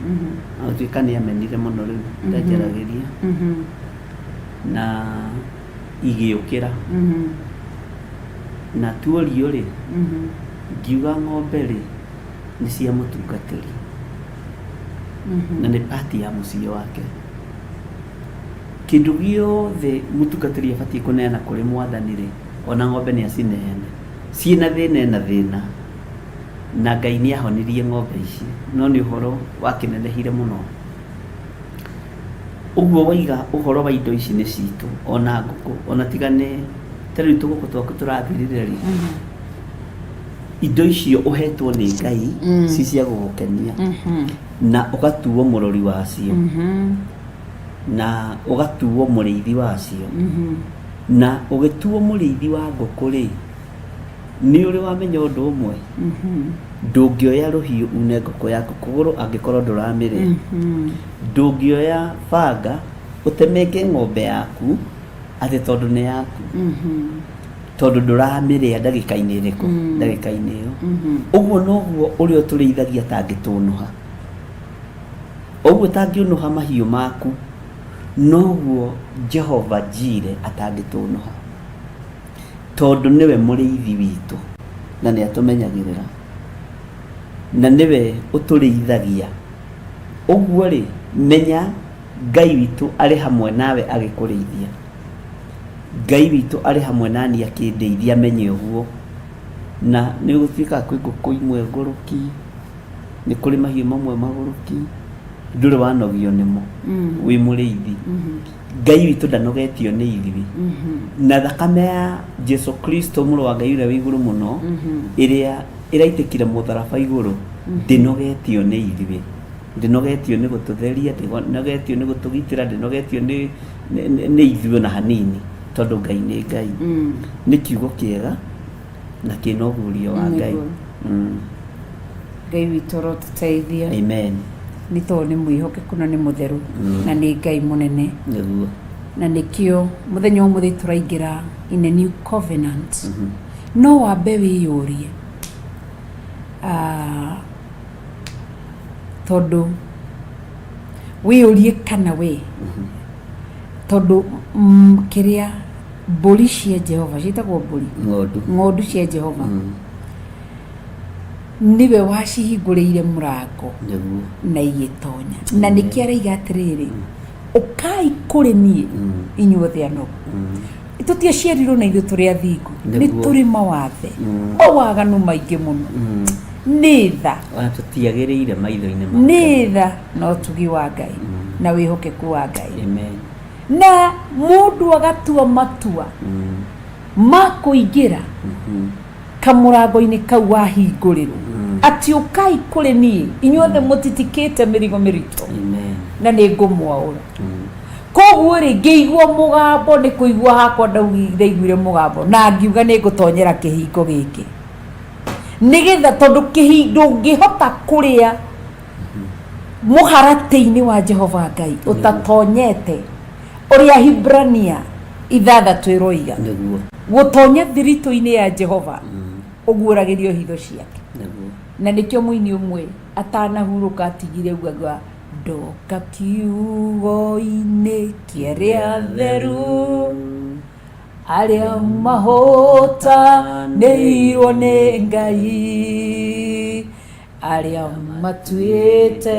na gũtuĩka nĩ amenire mũno rĩu ndanjaragĩria na igĩũkĩra na tuorio rĩ ngiuga ng'ombe rĩ nĩ cia mũtungatĩri na nĩ pati ya mũciĩ wake kĩndũ gĩothe mũtungatĩri abatiĩ kũneana kũrĩ mwathani rĩ ona ng'ombe nĩ acineane ciĩna thĩna na Ngai nĩ ahonirie ng'ombe ici no nĩ ũhoro wakĩnenehire mũno ũguo waiga ũhoro wa indo ici nĩ citũ ona ngũkũ ona tigane ta rĩu tũgũkũ twaku tũrathirire rĩ indo icio ũhetwo nĩ Ngai ci cia gũgũkenia na ũgatuo mũrori wacio na ũgatuo mũrĩithi wacio na ũgĩtuo mũrĩithi wa ngũkũ rĩ nĩ ũrĩ wamenya ũndũ ũmwe ndũngĩoya rũhiũ une ngũkũ yaku kũgũrũ angĩkorwo ndũramĩrĩa ndũngĩoya banga ũtemenge ng'ombe yaku atĩ tondũ nĩ yaku tondũ ndũramĩrĩa ndagĩka-inĩ ĩrĩkũ ndagĩka-inĩ ĩyo ũguo noguo ũrĩa ũtũrĩithagia atangĩtũnũha ũguo ũtangĩũnũha mahiũ maku noguo Jehova Jire atangĩtũnũha tondũ nĩwe mũrĩithi witũ na nĩ atũmenyagĩrĩra na nĩwe ũtũrĩithagia ũguo rĩ menya Ngai witũ arĩ hamwe nawe agĩkũrĩithia Ngai witũ arĩ hamwe nani akĩndeithia menye ũguo na nĩ gũtuĩka kwĩ ngũkũ imwe ngũrũki nĩ kũrĩ mahiũ mamwe magũrũki ndũrĩ wanogio nĩmo wĩ mũrĩithi Ngai witũ ndanogetio nĩ ithuĩ na thakame ya Jesu Kristo mũrũ wa Ngai ũrĩa wĩ igũrũ mũno ĩrĩa ĩraitĩkire mũtharaba igũrũ ndĩnogetio nĩ ithuĩ, ndĩnogetio nĩ gũtũtheria, ndĩnogetio nĩ gũtũgitĩra, ndĩnogetio nĩ ithuĩ na hanini, tondũ Ngai nĩ Ngai. Nĩ kiugo kĩega na kĩna ũguũrio wa Ngai. Ngai witũ arotũteithia. Amen. Nĩ tondũ nĩ mwĩhokeku na nĩ mũtheru na nĩ Ngai mũnene. Nĩguo. Na nĩkĩo mũthenya ũmũthĩ tũraingĩra in a new covenant. No wambe wĩyũrie tondũ wĩyũrie kana we tondũ kĩrĩa mbũri cia Jehova ciĩtagwo mbũri, ng'ondu cia Jehova niwe wacihingũrĩire mũrango na igĩtonya, na nĩkĩo araiga atĩrĩrĩ ũkai kũrĩ niĩ inyuothe anogu. Tũtiaciarirwo na ithuĩ tũrĩ athingu, nĩ tũrĩ mawathe mawaganu maingĩ mũno, nĩ tha tũtiagĩrĩire maitho-inĩ ma nĩ tha no ũtugi wa Ngai na wĩhokeku wa Ngai. Na mũndũ agatua matua ma kũingĩra kamũrango-inĩ kau wahingũrĩrwo atĩ ũkai kũrĩ niĩ inyuothe mũtitikĩte mĩrigo mĩritũ na nĩ ngũmwaũra. Koguo rĩ ngĩigua mũgambo, nĩ kũigua hakwa ndaiguire mũgambo na ngiuga nĩ ngũtonyera kĩhingo gĩkĩ nĩgetha tondũ kĩhingo ngĩhota kũrĩa mũharatĩ-inĩ wa Jehova Ngai ũtatonyete ũrĩa Hibrania 6 ĩroiga gũtonya thiritũ-inĩ ya Jehova ũguũragĩrio hitho ciake. Na nĩkĩo mũini ũmwe atanahurũka atigire ugaga ndoka kiugo-inĩ kĩarĩa atheru arĩa mahotanĩirwo nĩ Ngai arĩa matuĩte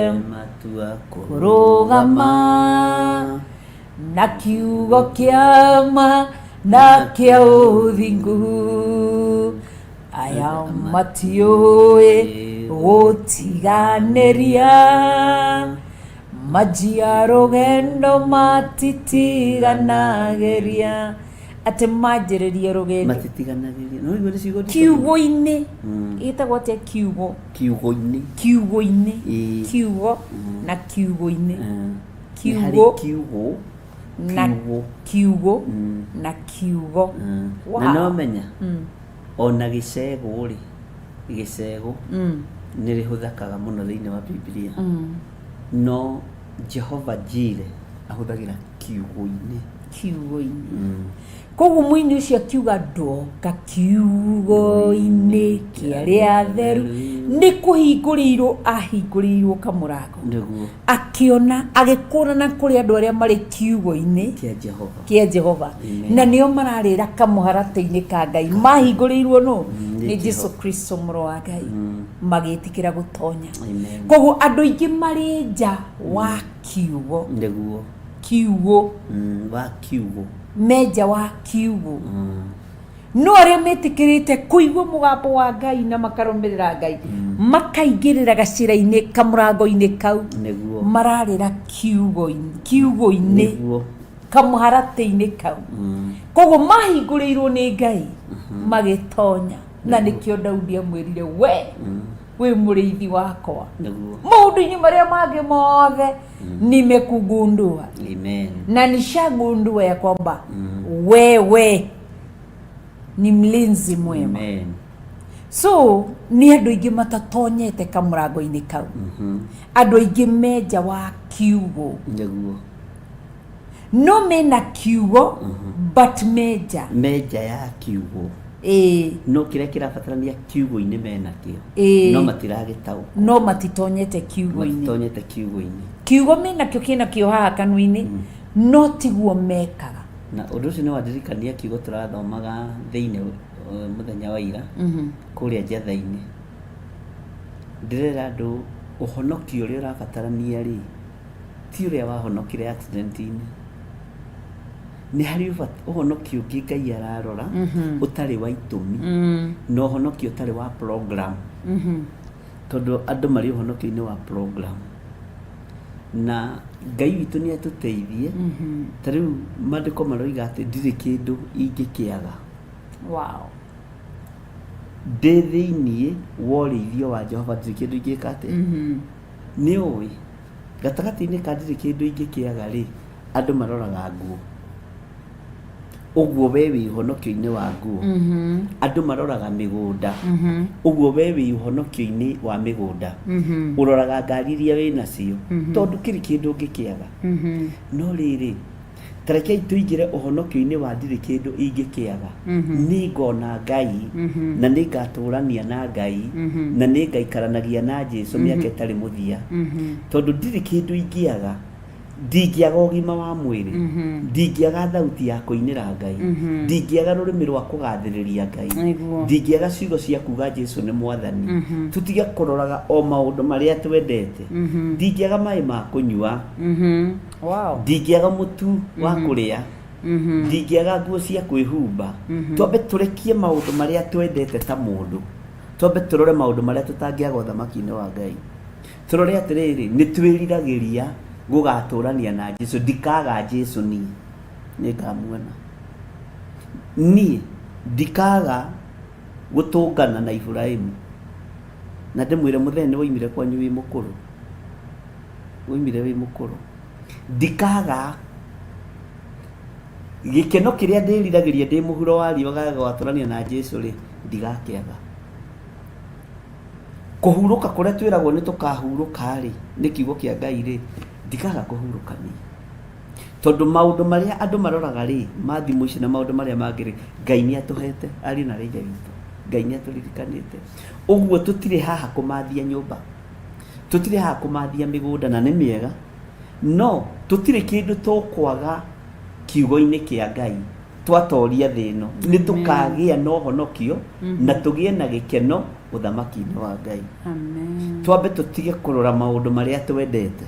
kũrũgama na kiugo kĩa ma na kĩa ũthingu aya matiũĩ gũtiganĩria majia rũgendo matitiganagĩria atĩ manjĩrĩria rũgendo matitiganagĩria kiugo-inĩ ĩtagwo atĩa kiugo kiugo-inĩ kiugo na kiugo-inĩ kiugo na kiugo na kiugo. Na no menya ona gĩcegũ rĩ gĩcegũ nĩ rĩhũthĩkaga mũno thĩinĩ wa Biblia no Jehova Jireh ahũthagĩra kiugo-inĩ. Koguo mũini ũcio akiuga ndoka kiugo-inĩ kĩarĩa atheru nĩ kũhingũrĩirwo ahingũrĩirwo kamũrango akĩona agĩkũrana kũrĩ andũ arĩa marĩ kiugo-inĩ kĩa Jehova na nĩo mararĩra kamũharatĩ-inĩ ka Ngai mahingũrĩirwo no nĩ Jesu Kristo mũrũ wa Ngai magĩtĩkĩra gũtonya. Koguo andũ aingĩ marĩ nja wa kiugo wa kiugo menja wa kiugo no arĩa metĩkĩrĩte kũigua mũgambo wa Ngai na makarũmĩrĩra Ngai makaingĩrĩra gacĩra-inĩ kamũrango-inĩ kau mararĩra kiugo-inĩ kamũharatĩ-inĩ kau. Koguo mahingũrĩirwo nĩ Ngai magĩtonya na nĩkĩo Daudi amwĩrire we mũrĩithi wakwa maũndũ-inĩ marĩa mangĩ mothe nimekugundua na nishagundua ya kwamba wewe ni mlinzi mwema. So ni andũ aingĩ matatonyete kamũrango-inĩ kau andũ aingĩ menja wa kiugo no mena kiugo but menja ya kiugo no kĩrĩa kĩrabatarania kiugo-inĩ mena kĩo no matiragĩtaũkwo no matitonyete kiugo-inĩ kiugo mena kĩo kĩna kĩo haha kanua-inĩ no tiguo mekaga. Na ũndũ ũcio nĩ wandirikania kiugo tũrathomaga thĩinĩ mũthenya wa ira kũrĩa njatha-inĩ ndĩrera andũ ũhonokio ũrĩa ũrabatarania rĩ ti ũrĩa wahonokire accident-inĩ nĩ harĩ ũhonokio ũngĩ Ngai ararora ũtarĩ wa itũmi no ũhonokio ũtarĩ wa program tondũ andũ marĩ ũhonokio-inĩ wa program na Ngai witũ nĩ atũteithie. Ta rĩu maandĩko maroiga atĩ ndirĩ kĩndũ ingĩkĩaga. Wow. Ndĩ thĩiniĩ wa ũrĩithio wa Jehova ndirĩ kĩndũ ingĩka atĩa. Nĩ ũĩ gatagatĩ-inĩ ka ndirĩ kĩndũ ingĩkĩaga rĩ, andũ maroraga nguo. Ũguo we wĩ ũhonokio-inĩ wa nguo. Andũ maroraga mĩgũnda. Ũguo we wĩ ũhonokio-inĩ wa mĩgũnda. Ũroraga ngari iria wĩ nacio, tondũ kĩrĩ kĩndũ ũngĩkĩaga. No rĩrĩ, ta rekei tũingĩre ũhonokio-inĩ wa ndirĩ kĩndũ ingĩkĩaga. Nĩ ngona Ngai na nĩ ngatũrania na Ngai na nĩ ngaikaranagia na Jesũ mĩaka ĩtarĩ mũthia. Tondũ ndirĩ kĩndũ ingĩaga, ndingĩaga ũgima wa mwĩrĩ, ndingĩaga thauti ya kũinĩra Ngai, ndingĩaga rũrĩmĩ rwa kũgathĩrĩria Ngai, ndingĩaga ciugo cia kuga Jesũ nĩ mwathani. Tũtige kũroraga o maũndũ marĩa twendete. Ndingĩaga maĩ ma kũnyua, ndingĩaga mũtu wa kũrĩa, ndingĩaga nguo cia kwĩhumba. Twambe tũrekie maũndũ marĩa twendete ta mũndũ, twambe tũrore maũndũ marĩa tũtangĩaga ũthamaki-inĩ wa Ngai. Tũrore atĩrĩrĩ, nĩ twĩriragĩria gũgatũrania na Jesũ, ndikaga Jesũ niĩ nĩ ngamuona. Niĩ ndikaga gũtũngana na Ibrahimu, na ndĩmwĩre mũthenya nĩ woimire kwanyu wĩ mũkũrũ, woimire wĩ mũkũrũ. Ndikaga gĩkeno kĩrĩa ndĩriragĩria ndĩ mũhuro wa riũa gũgatũrania na Jesũ rĩ, ndigakĩaga. Kũhurũka kũrĩa twĩragwo nĩ tũkahurũka rĩ, nĩ kiugo kĩa Ngai rĩ, ndikaga kũhurũka niĩ. Tondũ maũndũ marĩa andũ maroraga rĩ, ma thimũ ici na maũndũ marĩa mangĩ rĩ, Ngai nĩ atũhete, ariũ na Ithe witũ, Ngai nĩ atũririkanĩte. Ũguo tũtirĩ haha kũmathia nyũmba, tũtirĩ haha kũmathia mĩgũnda, na nĩ mĩega, no tũtirĩ kĩndũ tũkwaga kiugo-inĩ kĩa Ngai twatoria thĩ ĩno. Nĩ tũkagĩa na ũhonokio na tũgĩe na gĩkeno ũthamaki-inĩ wa Ngai. Twambe tũtige kũrora maũndũ marĩa twendete,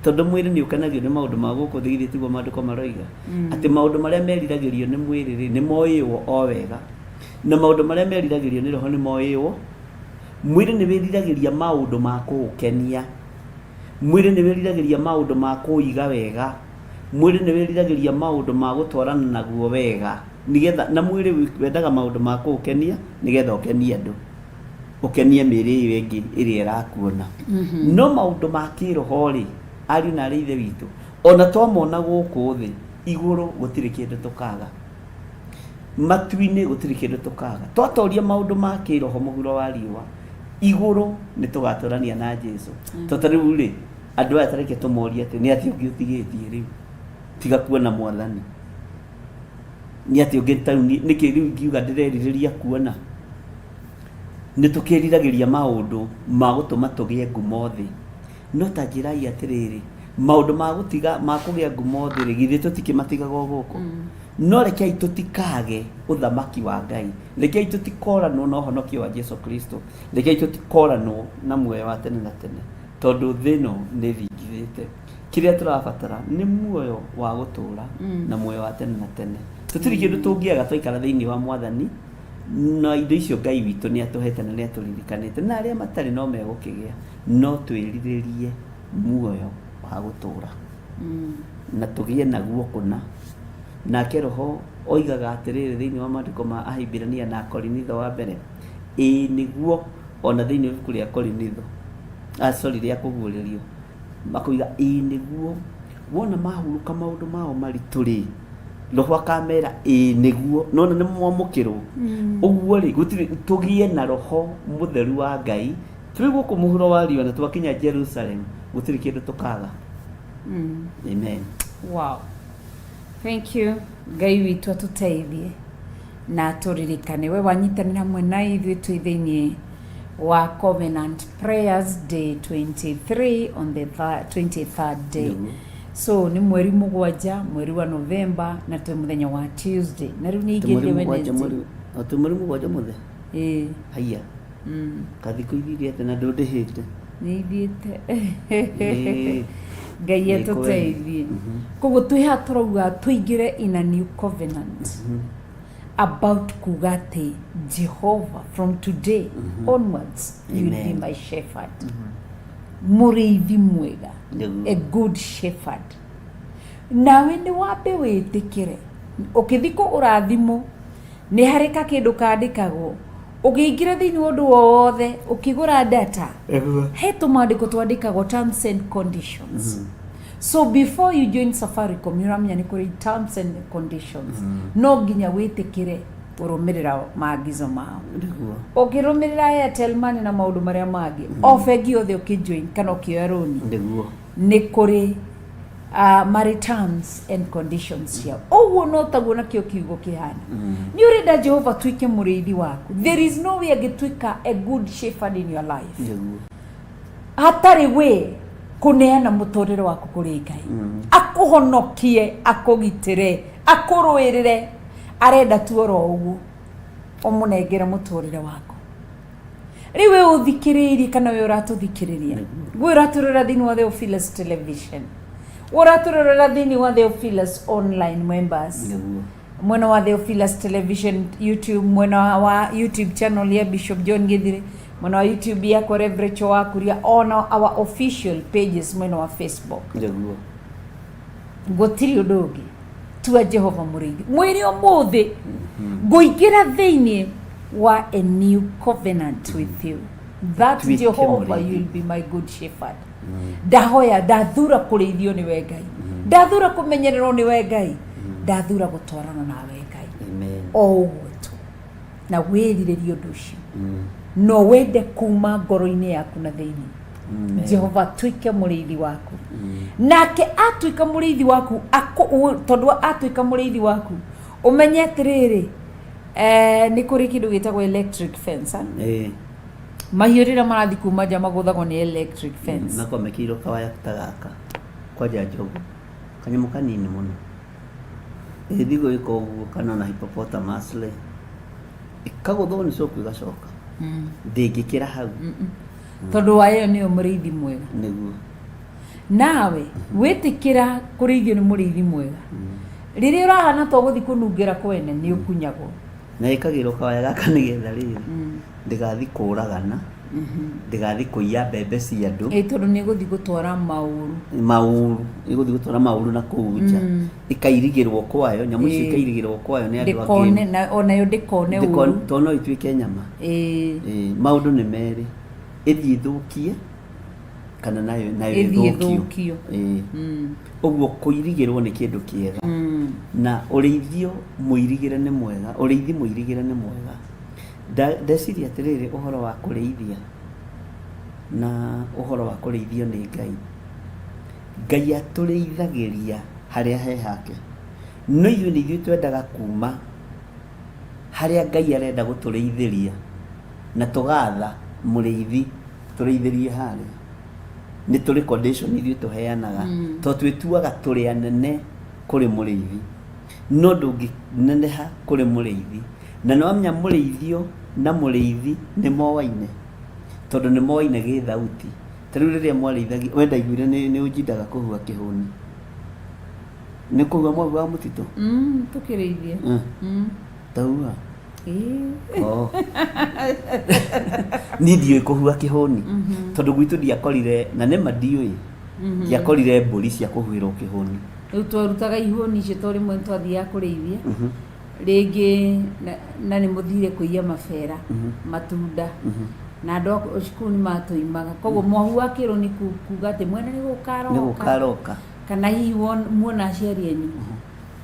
tondũ mwĩrĩ nĩ ũkenagio nĩ maũndũ ma gũkũ thĩ, githĩ tiguo maandĩko maroiga atĩ maũndũ marĩa meriragĩrio nĩ mwĩrĩ rĩ, nĩ moĩywo o wega, na maũndũ marĩa meriragĩrio nĩ roho nĩ moĩywo. Mwĩrĩ nĩ wĩriragĩria maũndũ ma kũũkenia, mwĩrĩ nĩ wĩriragĩria maũndũ ma kũũiga wega, mwĩrĩ nĩ wĩriragĩria maũndũ ma gũtwarana naguo wega, nigetha na mwĩrĩ wendaga maũndũ ma kũũkenia nigetha ũkenie andũ, ũkenie mĩĩrĩ ĩyo ĩngĩ ĩrĩa ĩrakuona. No maũndũ ma kĩroho rĩ, ariũ na Ithe witũ, ona twamona gũkũ thĩ, igũrũ gũtirĩ kĩndũ tũkaga, matu-inĩ gũtirĩ kĩndũ tũkaga. Twatoria maũndũ ma kĩroho mũhuro wa riũa, igũrũ nĩ tũgatũrania na Jesũ. Tondũ rĩu rĩ, andũ aya tareke tũmorie atĩ nĩ atĩ ũngĩ ũtigĩtie rĩu, tiga kuona mwathani. Nĩ atĩ ũngĩ ta nĩkĩ rĩu ngiuga ndĩrerirĩria kuona. Nĩ tũkĩriragĩria maũndũ ma gũtũma tũgĩe ngumo thĩ, no ta njĩrai atĩrĩrĩ, maũndũ ma gũtiga ma kũgĩa ngumo thĩ rĩ, githĩ tũtikĩmatigaga o gũkũ. No rekei tũtikage ũthamaki wa Ngai, rekei tũtikoranwo na ũhonokio wa Jesũ Kristo, rekei tũtikoranwo na muoyo wa tene na tene, tondũ thĩ ĩno nĩ thingithĩte. Kĩrĩa tũrabatara nĩ muoyo wa gũtũũra na muoyo wa tene na tene. Tũtirĩ kĩndũ tũngĩaga twaikara thĩinĩ wa Mwathani, na indo icio Ngai witũ nĩ atũhete na nĩ atũririkanĩte, na arĩa matarĩ no megũkĩgĩa, no twĩrirĩrie muoyo wa gũtũũra na tũgĩe naguo kũna. Nake Roho oigaga atĩrĩrĩ thĩinĩ wa maandĩko ma Ahibirania na Korinitho wa mbere, ĩĩ nĩguo, ona thĩinĩ wa ibuku rĩa Korinitho rĩa kũguũrĩrio makoiga ĩĩ nĩguo, wona mahurũka maũndũ mao maritũ rĩ, Roho akamera ĩĩ nĩguo, nona nĩ mwamũkĩrwo. Ũguo rĩ, gũtirĩ tũgĩe na Roho mũtheru wa Ngai, tũrĩ gũkũ mũhuro wa riũa na twakinya Jerusalem, gũtirĩ kĩndũ tũkaga. Amen. Wow. Thank you. Ngai witũ atũteithie na tũririkane we wanyitanĩra hamwe na ithuĩ twĩ thĩinĩ wa Covenant Prayers Day 23 on the 23rd day. So ni mweri mũgwanja, mweri wa November, na twĩ mũthenya wa Tuesday. Na rĩu nĩ ingĩrire Wednesday. Mweri mũgwanja mũthenya. Haiya. Kathikũ ithire atĩ na ndũndĩhĩte. Nĩ ithiĩte. Ngai atũteithie. Koguo twĩha tũrauga tũingĩre in a new covenant about kuga atĩ Jehovah from today onwards you will be my shepherd. mũrĩithi mwega, Nĩguo. a good shepherd. Nawe nĩ wambe wĩtĩkĩre ũkĩthi kũgũra thimũ nĩ harĩ kakĩndũ kandĩkagwo ũkĩingĩra thĩinĩ wa ũndũ wothe ũkĩgũra data he tũmandĩko twandĩkagwo terms and conditions. So before you join Safaricom nĩũramenya nĩ kũrĩ terms and conditions. No nginya wĩtĩkĩre ũrũmĩrĩra maagizo mao. Nĩguo. Ũkĩrũmĩrĩra Airtel Money na maũndũ marĩa mangĩ o bengi yothe ũkĩjoin kana ũkĩoya rũni Nĩguo. nĩ kũrĩ marĩ terms and conditions ciao. Ũguo no taguo nakĩo kiugo kĩhana. Nĩ ũrenda Jehova tuĩke mũrĩithi waku. There is no way angĩtuĩka a good shepherd in your life Nĩguo. hatarĩ we kũneana mũtũrĩre waku kũrĩ Ngai, akũhonokie, akũgitĩre, akũrũĩrĩre. Arenda tu oro ũguo ũmũnengere mũtũrĩre waku. Rĩu we ũthikĩrĩirie kana we ũratũthikĩrĩria, we ũratũrora thĩinĩ wa Theophilus Television, ũratũrora thĩinĩ wa Theophilus Online Members, Nĩguo. mwena wa Theophilus Television YouTube, mwena wa YouTube channel ya Bishop John Githiri, mwena wa YouTube yako Reverend Wakuria, on our official pages mwena wa Facebook. Nĩguo. Gũtirĩ ũndũ ũngĩ tua Jehova mũrĩithi. Mwĩrĩ ũmũthĩ ngũingĩra thĩinĩ wa a new covenant with you, that Tuĩke Jehovah mũrĩithi. you'll be my good shepherd. Ndahoya, ndathura kũrĩithio nĩ we Ngai, ndathura kũmenyererwo nĩ we Ngai, ndathura gũtwarana nawe Ngai, Amen. o ũguo tu, na wĩrirĩrie ũndũ ũcio no wende kuma ngoro-inĩ yaku na thĩinĩ. Jehova tuĩke mũrĩithi waku, nake atuĩka mũrĩithi waku tondũ atuĩka mũrĩithi waku ũmenye atĩrĩrĩ, nĩ kũrĩ kĩndũ gĩtagwo electric fence. Mahiũ rĩrĩa marathi kuma nja magũthagwo nĩ electric fence. Nakomekĩirwo kawaya ta gaka kwanja njogu kanyamũ kanini mũno ĩthi gwĩka ũguo kana na hippopotamus le ĩkagũthwo nĩ coku ĩgacoka ndĩngĩkĩra hau tondũ wa ĩyo nĩyo mũrĩithi mwega. Nĩguo. Nawe wĩtĩkĩra kũrĩithio nĩ mũrĩithi mwega, rĩrĩa ũrahana to gũthi kũnungĩra kwene nĩ ũkunyagwo na ĩkagĩrwo kawaya gaka nĩgetha rĩrĩ ndĩgathi kũragana, ndĩgathi kũiya mbembe cia andũ, tondũ nĩ gũthi gũtwara maũru, ĩgũthi gũtwara maũru na kũu nja, ĩkairigĩrwo kwayo, nyamũ icio ikairigĩrwo kwayo nĩ andũ angĩ, onayo ndĩkone ũru tondũ no ituĩke nyama. Maũndũ nĩ merĩ, ĩthiĩ ĩthũkie kana nayo ĩthũkio. Ũguo kũirigĩrwo nĩ kĩndũ kĩega, na ũrĩithio mũirigĩre nĩ mwega, ũrĩithi mũirigĩre nĩ mwega. Ndeciria atĩrĩrĩ, ũhoro wa kũrĩithia na ũhoro wa kũrĩithio nĩ Ngai. Ngai atũrĩithagĩria harĩa he hake, no ithuĩ nĩ ithuĩ twendaga kuma harĩa Ngai arenda gũtũrĩithĩria na tũgatha mũrĩithi tũrĩithĩrie harĩa. Nĩ tũrĩ condition ithuĩ tũheanaga tondũ twĩtuaga tũrĩ anene kũrĩ mũrĩithi, no ndũngĩneneha kũrĩ mũrĩithi. Na nĩwamenya mũrĩithio na mũrĩithi nĩ moaine, tondũ nĩ moaine gĩ thauti. Ta rĩu rĩrĩa mwarĩithagia wenda iguire nĩ ũnjindaga kũhua kĩhũni, nĩ kũhua mwahuaga mũtitũ tũkĩrĩithia taua niĩ ndiũĩ kũhua kĩhũni tondũ gwitũ ndiakorire, na nĩma ndiũĩ, ndiakorire mbũri cia kũhuĩrwo kĩhũni. Rĩu twarutaga ihũni icio to rĩmwe twathiaga kũrĩithia rĩngĩ na nĩ mũthire kũiya mabera, matunda, na andũ a cukuru nĩ matũimaga, koguo mwahu wa kĩrũ nĩ kuga atĩ mwena nĩ gũkaroka, kana hihi muona aciari anyu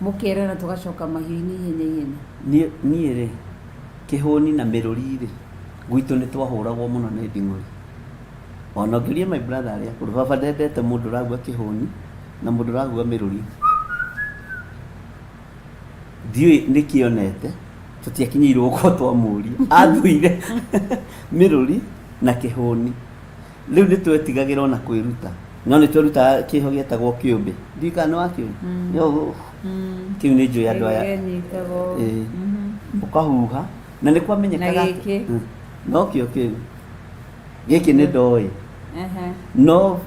mũkerana tũgacoka mahiũ-inĩ ihenya. Niĩ rĩ, kĩhũni na mĩrũri-rĩ gwitũ nĩ twahũragwo mũno nĩ nding'ũri. Ona ũngĩũria my brother arĩa akũrũ, baba ndendete mũndũ ũrahua kĩhũni na mũndũ ũrahua mĩrũri. Ndiũĩ nĩ kĩonete, tũtiakinyĩirwo gũkorwo twamũria, athuire mĩrũri na kĩhũni. Rĩu nĩ twetigagĩra na kwĩruta, no nĩ twĩrutaga kĩho gĩetagwo kĩũmbe, ndiũĩ kana nĩ wakĩũĩ. Kĩu nĩ njũĩ andũ aya ũkahuha na nĩ kwamenyekaga no kĩo kĩu gĩkĩ nĩ ndoĩ no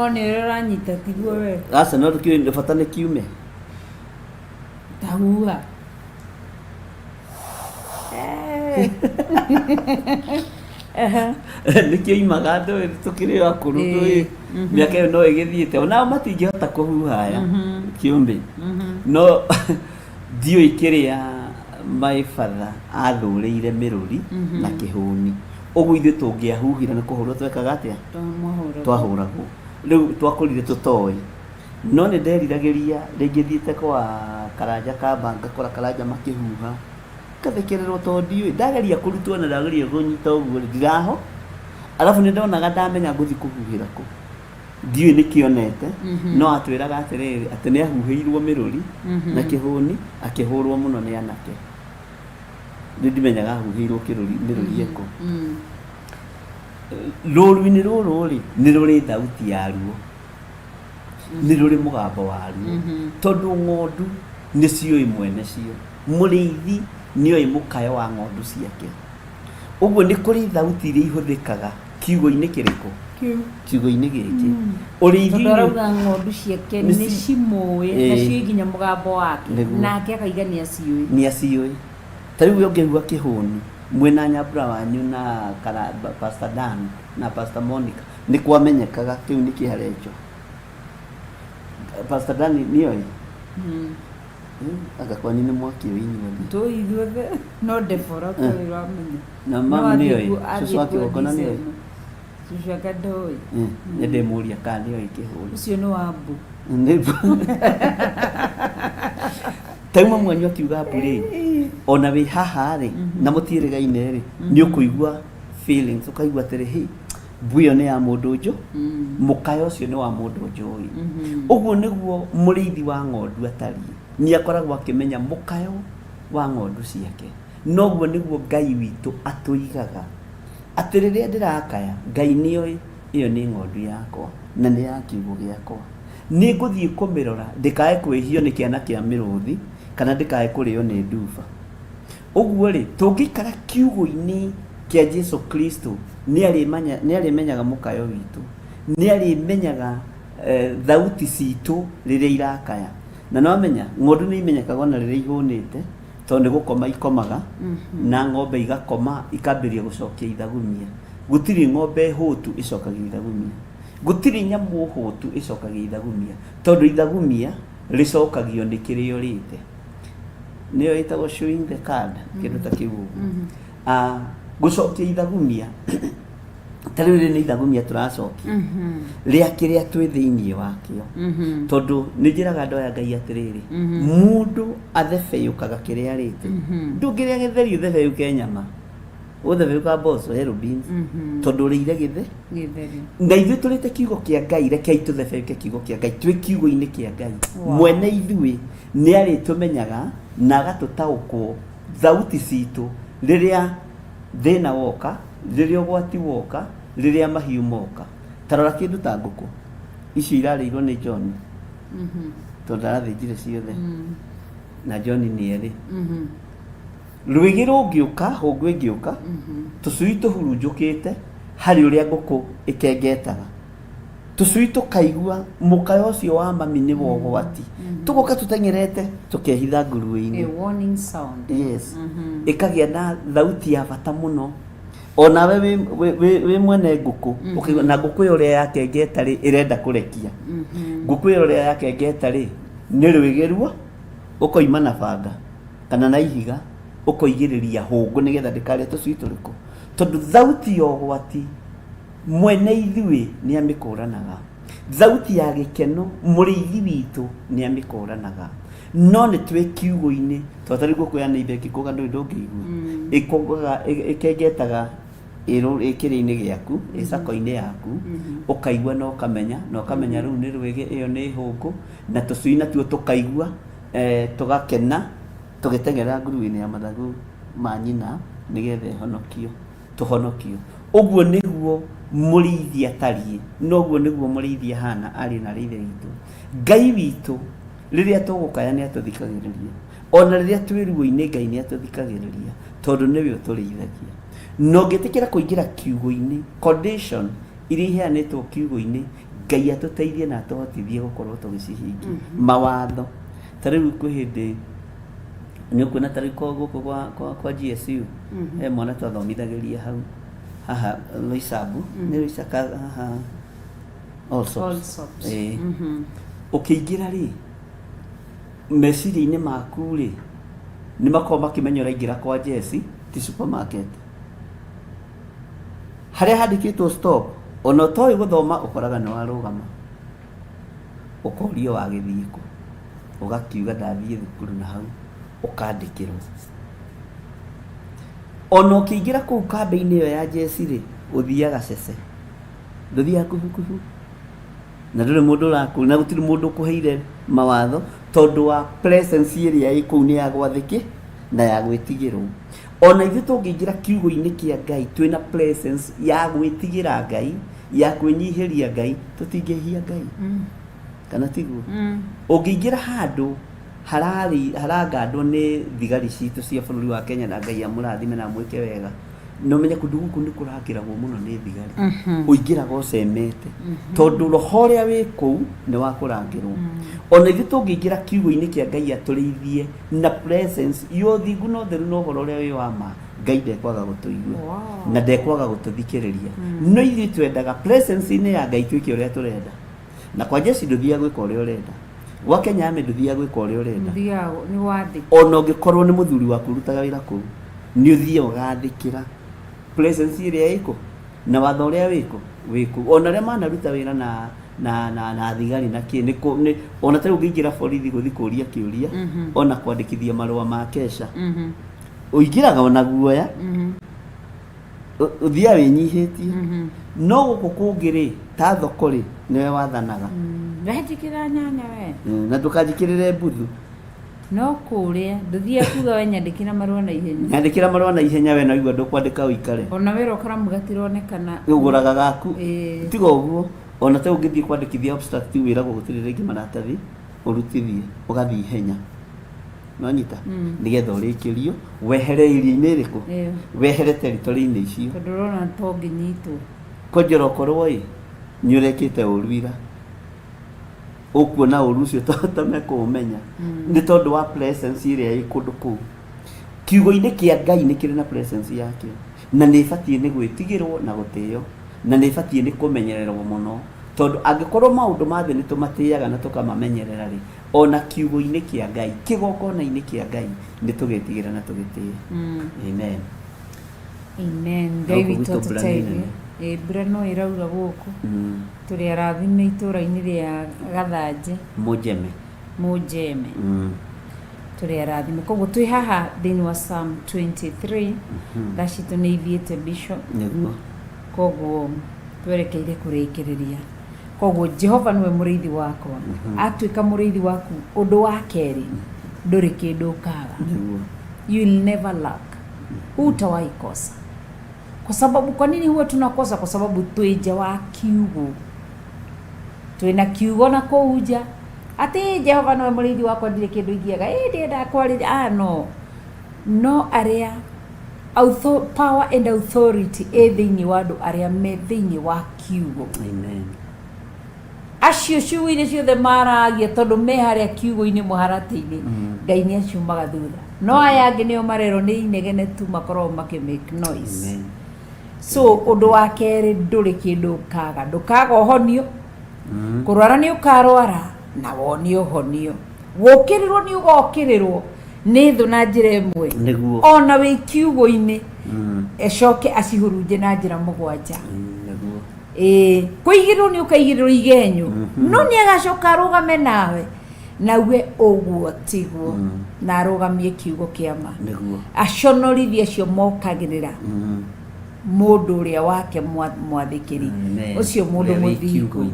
nĩ ũranyita tiguo we aca no tũkĩũĩ bata nĩ kiume nikio imaga ndo tukiri akuru miaka ĩyo no ĩgĩthiĩte onao matingĩhota kũhuhaya kĩũmbe no ndiũĩ kĩrĩa my father athũrĩire mĩrũri na kĩhũni ũguo ithuĩ tũngĩahuhira nĩ kũhũrwo twekaga atĩa twahũragwo rĩu twakũrire tũtoĩ no nĩ nderiragĩria rĩngĩ thiĩte kwa Karanja Kamba ngakora Karanja makĩhuha ngathekererwo tondũ ndiũĩ ndageria kũrutwo na ndageria kũnyita ũguo ndiraho alafu nĩ ndonaga ndamenya ngũthi kũhuhĩra kũ ndiũĩ nĩkĩonete no atwĩraga atĩrĩrĩ atĩ nĩ ahuhĩirwo mĩrũri na kĩhũni akĩhũrwo mũno nĩ anake rĩu ndimenyaga ahuhĩirwo mĩrũri ĩkũ rũru-inĩ rũrũ rĩ nĩ rũrĩ thauti ya ruo nĩ rũrĩ mũgambo wa ruo tondũ ng'ondu nĩ ciũĩ mwene cio mũrĩithi nĩoĩ mũkayo wa ng'ondu ciake ũguo nĩ kũrĩ thauti iria ihũthĩkaga kiugo-inĩ kĩrĩkũ kiugo-inĩ gĩkĩ ũrĩithi arauga ng'ondu ciake nĩ cimũĩ na ciũĩ nginya mũgambo wake nake akaiga nĩ aciũĩ ta rĩu ũngĩigua kĩhũni mwena Nyambura wanyu na Pastor Dan na Pastor Monica nĩ kwamenyekaga kĩu nĩ kĩharenjo Pastor Dan nĩoĩ agakwanyu nĩ mwaki ũinyuothe tũithuothe no Debora tũramenya na mamu nĩoĩ cũcũ wake gũkona nĩoĩ cũcũ wake ndoĩ nĩ ndĩmũria kana nĩoĩ kĩhũni ũcio nĩ Wambu tauma mwanyu akiuga mbũrĩ ona wĩ haha rĩ na mũtiĩrĩgaine rĩ nĩ ũkũigua feelings ũkaigua atĩrĩ hĩ mbũ ĩyo nĩ ya mũndũ njũ mũkayo ũcio nĩ wa mũndũ njũĩ ũguo nĩguo mũrĩithi wa ng'ondu atariĩ nĩ akoragwo akĩmenya mũkayo wa ng'ondu ciake noguo nĩguo Ngai witũ atũigaga atĩ rĩrĩa ndĩrakaya Ngai nĩoĩ ĩyo nĩ ng'ondu yakwa na nĩ ya kiugo gĩakwa nĩ ngũthiĩ kũmĩrora ndĩkae kwĩhio nĩ kĩana kĩa mĩrũthi kana ndĩkae kũrĩo nĩ nduba ũguo rĩ tũngĩikara kiugo-inĩ kĩa Jesu Kristo nĩ arĩmenyaga mũkayo witũ nĩ arĩmenyaga thauti citũ rĩrĩa irakaya na nĩwamenya ng'ondu nĩ imenyekaga na rĩrĩa ihũnĩte tondũ nĩ gũkoma ikomaga na ng'ombe igakoma ikambĩrĩria gũcokia ithagumia gũtirĩ ng'ombe hũtu ĩcokagia ithagumia gũtirĩ nyamũ hũtu ĩcokagia ithagumia tondũ ithagumia rĩcokagio nĩ kĩrĩa ũrĩte nĩyo ĩtagwo showing the card kĩndũ ta kĩu gũcokia ithagumia ta rĩu nĩ ithagumia tũracokia rĩa kĩrĩa twĩ thĩinĩ wakĩo tondũ nĩ njĩraga andũ aya Ngai atĩrĩrĩ mũndũ athebeyũkaga kĩrĩa arĩte ndũngĩrĩa gĩtheri ũthebeyũke nyama ũthebeyũka mboco yellow beans tondũ ũrĩire gĩtheri na ithuĩ tũrĩte kiugo kĩa Ngai reke itũthebeyũke kiugo kĩa Ngai twĩ kiugo-inĩ kĩa Ngai mwene ithuĩ nĩ arĩtũmenyaga na agatũtaũkwo thauti citũ rĩrĩa thĩna woka rĩrĩa ũgwati woka rĩrĩa mahiũ moka tarora kĩndũ ta ngũkũ icio irarĩirwo nĩ John tondũ arathĩnjire ciothe na John nĩ erĩ rwĩgĩ rũngĩũka hũngũ ĩngĩũka tũcui tũhurunjũkĩte harĩ ũrĩa ngũkũ ĩkengetaga tũcui tũkaigua mũkayo ũcio wa mami nĩ wa ũgwati tũgoka tũteng'erete tũkehitha ngũrũwe-inĩ yes ĩkagĩa na thauti ya bata mũno onawe wĩ mwene ngũkũ ũkaigua na ngũkũ ĩyo ũrĩa yakengeta rĩ ĩrenda kũrekia ngũkũ ĩyo ũrĩa yakengeta rĩ nĩ rwĩgĩ ruo ũkoima na banga kana na ihiga ũkoigĩrĩria hũngũ nĩgetha ndĩkarĩe tũcui tũrĩkũ tondũ thauti ya ũgwati mwene ithuĩ nĩ amĩkũranaga thauti ya gĩkeno mũrĩithi witũ nĩ amĩkũranaga no nĩ twĩ kiugo-inĩ tondũ tarĩ ngũkũ ya nĩithe ĩkĩkũga ndũngĩigua ĩkengetaga ĩkĩrĩ-inĩ gĩaku ĩcako-inĩ yaku ũkaigua na ũkamenya rĩu nĩ rwĩgĩ ĩyo nĩ hũngũ na tũcui natuo tũkaigua tũgakena tũgĩteng'era nguru-inĩ ya mathagu ma nyina nĩgetha tũhonokio ũguo nĩguo mũrĩithi atariĩ noguo nĩguo mũrĩithi ahana arĩ na rĩithe witũ Ngai witũ rĩrĩa tũgũkaya nĩ atũthikagĩrĩria ona rĩrĩa twĩ ruo-inĩ Ngai nĩ atũthikagĩrĩria tondũ nĩwe ũtũrĩithagia no ngĩtĩkĩra kũingĩra kiugo-inĩ condition iria iheanĩtwo kiugo-inĩ Ngai atũteithie na atũhotithie gũkorwo tũgĩcihingia mawatho ta rĩu kwĩ hĩndĩ nĩ ũkuona ta rĩu gũkũ kwa GSU mwana twathomithagĩria hau haha Loisabu nĩ Loisaka haha Also. Ũkĩingĩra rĩ meciria-inĩ maku rĩ nĩ makorwo makĩmenya ũraingĩra kwa Jesse ti supermarket harĩa handĩkĩtwo stop ona ũtoĩ gũthoma ũkoraga nĩ warũgama ũkorio wagĩthiĩ kũ ũgakiuga ndathiĩ thukuru na hau ũkandĩkĩrwo ona ũkĩingĩra kũu kambĩ-inĩ ĩyo ya Jesse rĩ ũthiaga cece ndũthiaga kuhukuhu na ndũrĩ mũndũ ũrakũ na gũtirĩ mũndũ ũkũheire mawatho tondũ wa presence ĩrĩa ĩ kũu nĩ ya gwathĩkĩ na ya gwĩtigĩrwo ona ithuĩ tũngĩingĩra kiugo-inĩ kĩa Ngai twĩna presence ya gwĩtigĩra Ngai ya kwĩnyihĩria Ngai tũtingĩhia Ngai kana tiguo ũngĩingĩra handũ harangandwo nĩ thigari citũ cia bũrũri wa Kenya na Ngai amũrathime na mwĩke wega no menya kũndũ gũkũ nĩ kũrangĩragwo mũno nĩ thigari ũingĩraga ũcemete tondũ roho ũrĩa wĩ kũu nĩ wa kũrangĩrwo ona ithuĩ tũngĩingĩra kiugo-inĩ kĩa Ngai atũrĩithie na presence yothingu na ũtheru na ũhoro ũrĩa wĩ wa ma Ngai ndekwaga gũtũigua na ndekwaga gũtũthikĩrĩria no ithuĩ twendaga presence-inĩ ya Ngai twĩke ũrĩa tũrenda na kwa Jesu ndũthiaga gwĩka ũrĩa ũrenda gwa Kenya ndũthiaga gwĩka ũrĩa ũrenda nĩ wathĩ ona ũngĩkorwo nĩ mũthuri waku ũrutaga wĩra kũu nĩ ũthiaga ũgathĩkĩra presence ĩrĩa ĩko na watho ũrĩa wĩko ona arĩa manaruta wĩra na thigari na kĩ ona ta ũngĩingĩra borithi gũthiĩ kũria kĩũria ona kwandĩkithia marũa ma kesha ũingĩraga ona guoya ũthiaga wĩnyihĩtie no gũkũ kũngĩ rĩ ta thoko rĩ nĩwe wathanaga ndahĩtĩkĩra nyanya we na ndũkanjĩkĩrĩre mbuthu no kũrĩa ndũthiaga kuga we nyandĩkĩra marũa na ihenya nyandĩkĩra marũa na ihenya we na igua ndũkwandĩka ũikare ona wĩra ũkaramu gatironekana ũgũraga gaku tiga ũguo ona ta ũngĩthiĩ kwandĩkithia abstract wĩragwo gũtirĩ rĩngĩ maratathi ũrutithie ũgathiĩ ihenya nonyita nĩgetha ũrĩkĩrio wehere iria-inĩ rĩkũ wehere territory-inĩ icio tondũ ũrona to ngĩnyitwo kũnjĩra ũkorwo ĩ nĩ ũrekĩte ũru ira ũkuona ũru ũcio totame kũũmenya nĩ tondũ wa presence ĩrĩa ĩ kũndũ kũu kiugo-inĩ kĩa Ngai nĩ kĩrĩ na presence yake na nĩ ĩbatiĩ nĩ gwĩtigĩrwo na gũtĩo na nĩ ĩbatiĩ nĩ kũmenyererwo mũno tondũ angĩkorwo maũndũ mathĩ nĩ tũmatĩaga na tũkamamenyerera rĩ ona kiugo-inĩ kĩa Ngai kĩgongona-inĩ kĩa Ngai nĩ tũgĩtigĩra na tũgĩtĩe amen Ngai witũ atũteithie mbura no ĩraura gũkũ tũrĩ arathime itũũra-inĩ rĩa Gathanje Mũjeme tũrĩ arathime koguo twĩ haha thĩinĩ wa Psalm 23 thaa citũ nĩ ithiĩte Bishop koguo twerekeire kũrĩkĩrĩria koguo Jehova nĩwe mũrĩithi wakwa atuĩka mũrĩithi waku ũndũ wa kerĩ ndũrĩ kĩndũ ũkaga you will never lack hutawahi kosa kwa sababu kwa nini huwa tunakosa kwa sababu twĩnja wa kiugo twĩna kiugo na kũuja atĩ Jehova nĩwe mũrĩithi wakwa ndirĩ kĩndũ ingĩaga ndĩenda kwarĩria no arĩa power and authority thĩinĩ wa andũ arĩa me thĩinĩ wa kiugo acio ciugo-inĩ ciothe maragia tondũ me harĩa kiugo-inĩ mũharatĩ-inĩ Ngai nĩ aciumaga thutha no aya angĩ nĩo marerwo nĩ inegene tu makoragwo make noise so ũndũ wa kerĩ ndũrĩ kĩndũ ndũkaga ũhonio kũrwara nĩ ũkarwara na wonio ũhonio gũkĩrĩrwo nĩ ũgokĩrĩrwo nĩ thũ na njĩra ĩmwe ona wĩ kiugo-inĩ ecoke acihurunje na njĩra mũgwanja kũigĩrĩrwo nĩ ũkaigĩrĩrwo igenyo no nĩ agacoka arũgame nawe nawe ũguo tiguo na arũgamie kiugo kĩa ma aconorithia acio mokagĩrĩra mũndũ ũrĩa wake mwathĩkĩri ũcio mũndũ mũthingu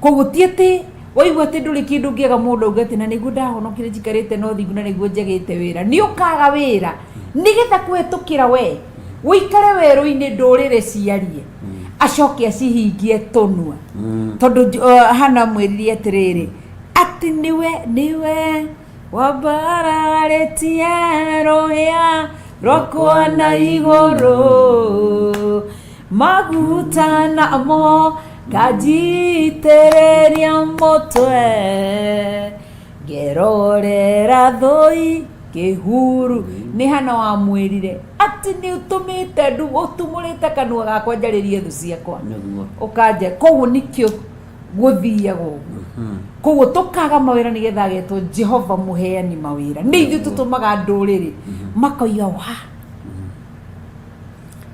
koguo ti atĩ waigua atĩ ndũrĩ kĩndũ ũngĩaga mũndũ auga atĩ na nĩguo ndahonokire njikarĩte no thingu na nĩguo njagĩte wĩra nĩ ũkaga wĩra nĩgetha kũhetũkĩra we ũikare werũ-inĩ ndũrĩrĩ ciarie acoke acihingie tũnua tondũ Hana mwĩrire atĩrĩrĩ atĩ nĩwe wambararĩtie rũhĩa rwakwa na igũrũ maguta namo ngajitĩrĩria mũtwe ngerorera thũi kihuru ni hana wa mwirire ati ni utumite ndu utumurite kanua gakwa njaririe thu ciakwa ukanje koguo nikio guthiago koguo tukaga mawira nigetha getwo Jehova muheani mawira ni ithu tutumaga nduriri makoiga wa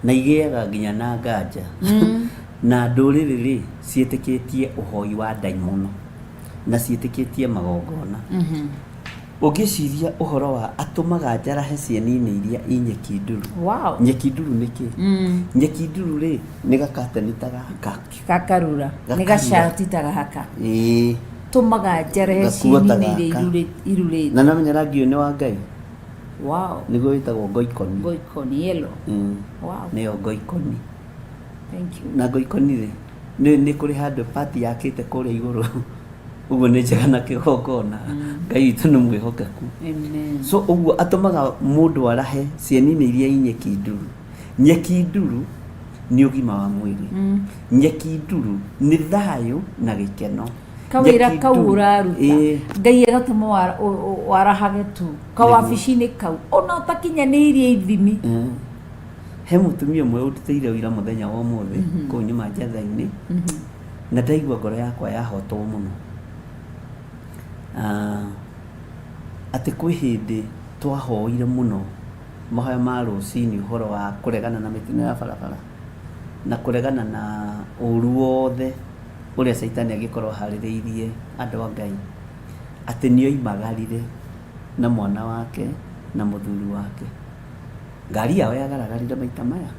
na igeaga nginya na nganja na nduriri ri cietikitie uhoi wa daimono na cietikitie magongona ugiciria uhoro wa atumaga njarahe cieni-ini iria inyeki nduru. Wow. Nyeki nduru niki nyeki nduru ri ni gakateni ta gaka gakarura ni gashati ta gaka tumaga njarahe cieni-ini iria irurite na namenya rangi ni wa Ngai. Wow. Niguo witagwo ngoikoni. Ngoikoni yellow. Wow. Nio ngoikoni. Thank you. Na ngoikoni ri ni kuri handu party yakite kuria iguru uguo ni njega na kigongona Ngai witu ni mwihokeku. Amen. So uguo atumaga mundu arahe cieni-ini iria inyeki nduru. Nyeki nduru ni ugima wa mwiri. Nyeki nduru ni thayu na gikeno. Kawira kaura ruta Ngai agatuma warahage tu kawabici-ini kau ona utakinyanirie ithimi. He mutumia mwe utiteire wira muthenya wa umuthi ku nyuma njatha-ini na ndaigua ngoro yakwa yahotwo muno ati kwi hindi twahoire muno mahoya ma rucini uhoro wa kuregana na mitino ya barabara na kuregana na uru wothe uria Saitani agikorwo haririirie andu a Ngai ati nio imagarire na mwana wake na muthuri wake ngari yao yagaragarire maita maya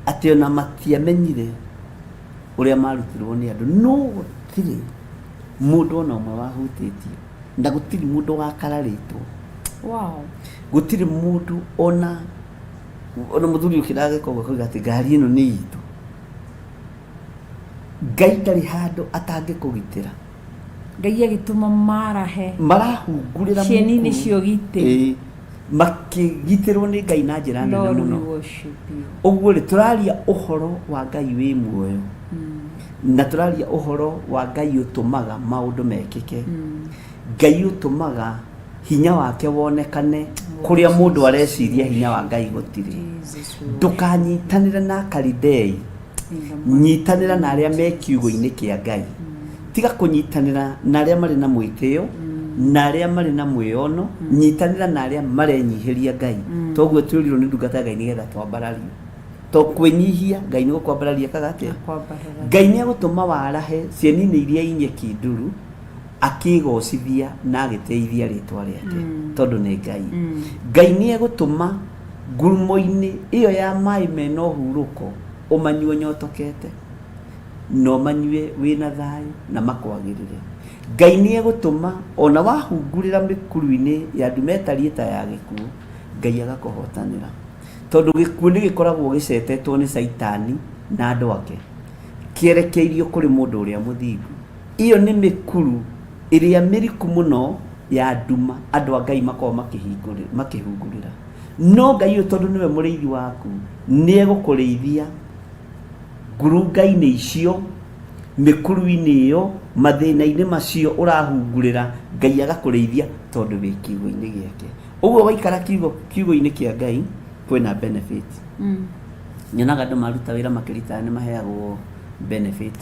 ati ona matiamenyire uria marutirwo ni andu no gutiri mundu ona umwe wahutitio na gutiri mundu wakararitwo. Wow. Gutiri mundu ona muthuri ukirage koguo kuga ati ngari ino ni itu. Ngai ndari handu atangikugitira. Ngai agituma marahungurira cieni-ini cio gite makigitirwo ni Ngai na njira nene muno. Uguo ri turaria uhoro wa Ngai wi muoyo na turaria uhoro wa Ngai utumaga maundu mekike. Ngai utumaga hinya wake wonekane kuria mundu areciria hinya wa Ngai gutiri. Ndukanyitanire na Kalidei, nyitanira na aria me kiugo-ini kia Ngai. Tiga kunyitanira na aria mari na mwitio na aria mari na mwiyono, nyitanira na aria marenyihiria Ngai. Toguo turirwo ni ndungata Ngai nigetha twambararie. To kwenyihia Ngai ni gukwambararia kagate. Ngai ni agutuma warahe cieni-ini iria inyeki nduru akigocithia na agiteithia ritwa riake tondu ni Ngai. Ngai ni agutuma ngurumo-ini iyo ya mai mena uhuruko umanyue nyotokete no manyue wina thayu na makwagirire. Ngai ni agutuma ona wahungurira mikuru-ini ya ndumetari ta ya gikuo Ngai agakuhotanira tondu gikuo ni gikoragwo gicetetwo ni Saitani na andu ake kierekeirio kuri mundu uria muthingu. Iyo ni mikuru iria miriku muno ya nduma andu a Ngai makoo makihungurira. No Ngai tondu niwe muriithi waku ni egukuriithia ngurunga-ini icio mikuru-ini iyo mathina-ini macio urahungurira Ngai agakuriithia tondu wi kiugo-ini giake. Uguo waikara kiugo-ini kia Ngai kwina benefit. Nyonaga andu maruta wira makirita ni maheagwo benefit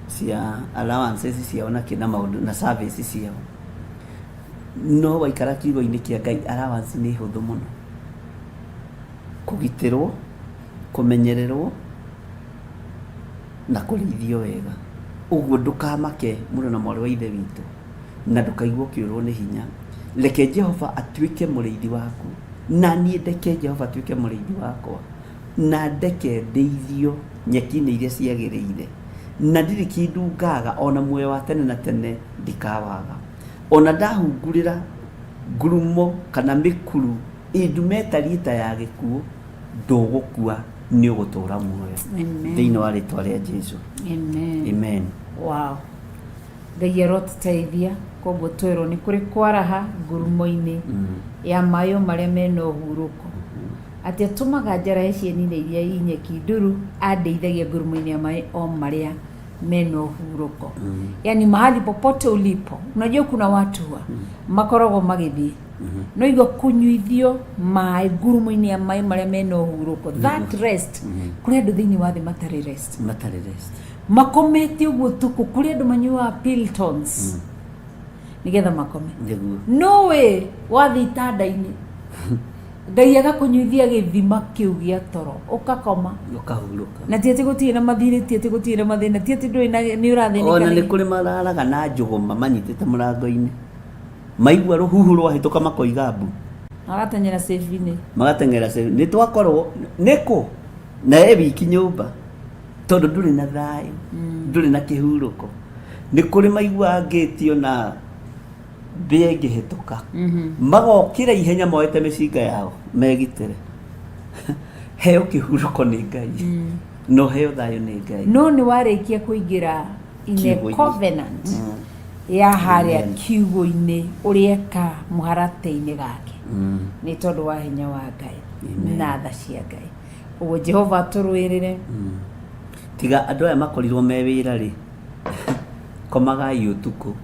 cia allowances ciao na kina maundu na services ciao. No waikara kiugo-ini kia Ngai allowance ni huthu muno kugitirwo, kumenyererwo na kurithio wega. Uguo ndukamake muno na mwari wa ithe witu na ndukaigwo kiurwo ni hinya. Reke Jehova atuike muriithi waku na nie ndeke Jehova atuike muriithi wakwa na ndeke ndeithio nyeki-ini iria ciagiriire na ndiri kindu ngaga ona muoyo wa tene na tene ndikawaga. Ona ndahungurira ngurumo kana mikuru indumetari ta ya gikuo ndugukua ni ugutura muoyo thiini wa ritwa ria Jesu. Amen. Amen. Wow. Ngai arotuteithia koguo twirwo ni kuri kwaraha ngurumo-ini ya mayo maria mena uhuruko ati atumaga njarahe cieni-ini iria inyeki nduru andeithagia ngurumo-ini ya mayo o maria mena uhuruko. Yani mahali popote ulipo, unajua kuna watu makoragwo magithi no igwa kunyuithio mai ngurumo-ini ya mai maria mena uhuruko. That rest kuri andu thiini wa thi matari rest, makomete uguo tuku kuri andu manyua Piltons nigetha makome. No way wathi itanda-ini Ngai agakunyuithia githima kiu gia toro ukakoma ukahuruka, na tiati gutire na mathiri, tiati gutire na mathina, tiati ndui na ni urathini ona ni kuri mararaga na njuguma manyitite murango-ini maigua ruhuhu rwahituka makoiga mbu magateng'era safe-ini ni twakorwo niku na wiki nyumba tondu nduri na thayu nduri na kihuruko. Ni kuri maigua ngitio na mbia ingihituka magokira ihenya moete micinga yao megitire heo kihuruko ni Ngai no heo thayu ni Ngai. No ni warikia kuingira in a covenant ya haria kiugo-ini urieka muharate-ini gake ni tondu wa hinya wa Ngai na tha cia Ngai. Uguo Jehova turwirire tiga andu aya makorirwo me wira ri komagai utuku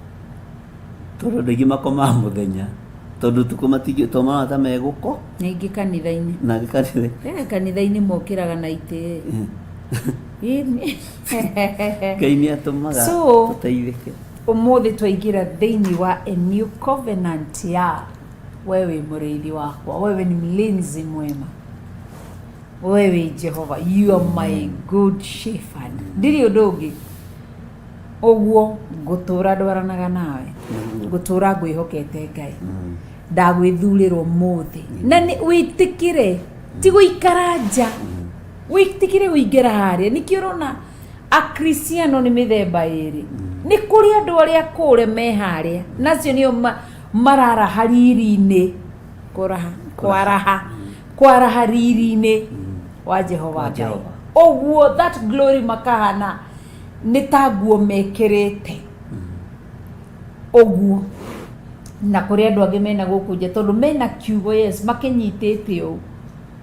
tondu ndingi makomaga muthenya tondu tuku matigio tomana ta meguko ningi kanitha-ini na kanitha-ini mokiraga na ite Ngai ni atumaga tuteithike. Umuthi twaingira thiini wa a new covenant ya wewe muriithi wakwa, wewe ni mlinzi mwema, wewe Jehova, you are my good shepherd. Ndiri undu ungi uguo ngutura ndwaranaga nawe, ngutura ngwihokete Ngai, ndagwithurirwo muthi na ni witikire ti guikara nja, witikire uingira haria. Nikio rona akristiano ni mithemba iri, ni kuri andu aria kure me haria nacio nio mararaha riri-ini kwaraha riri-ini wa Jehova Ngai. Oguo that glory makahana ni ta nguo mekirite oguo na kuri andu angi mena guku nja tondu mena kiugo yes makinyitite u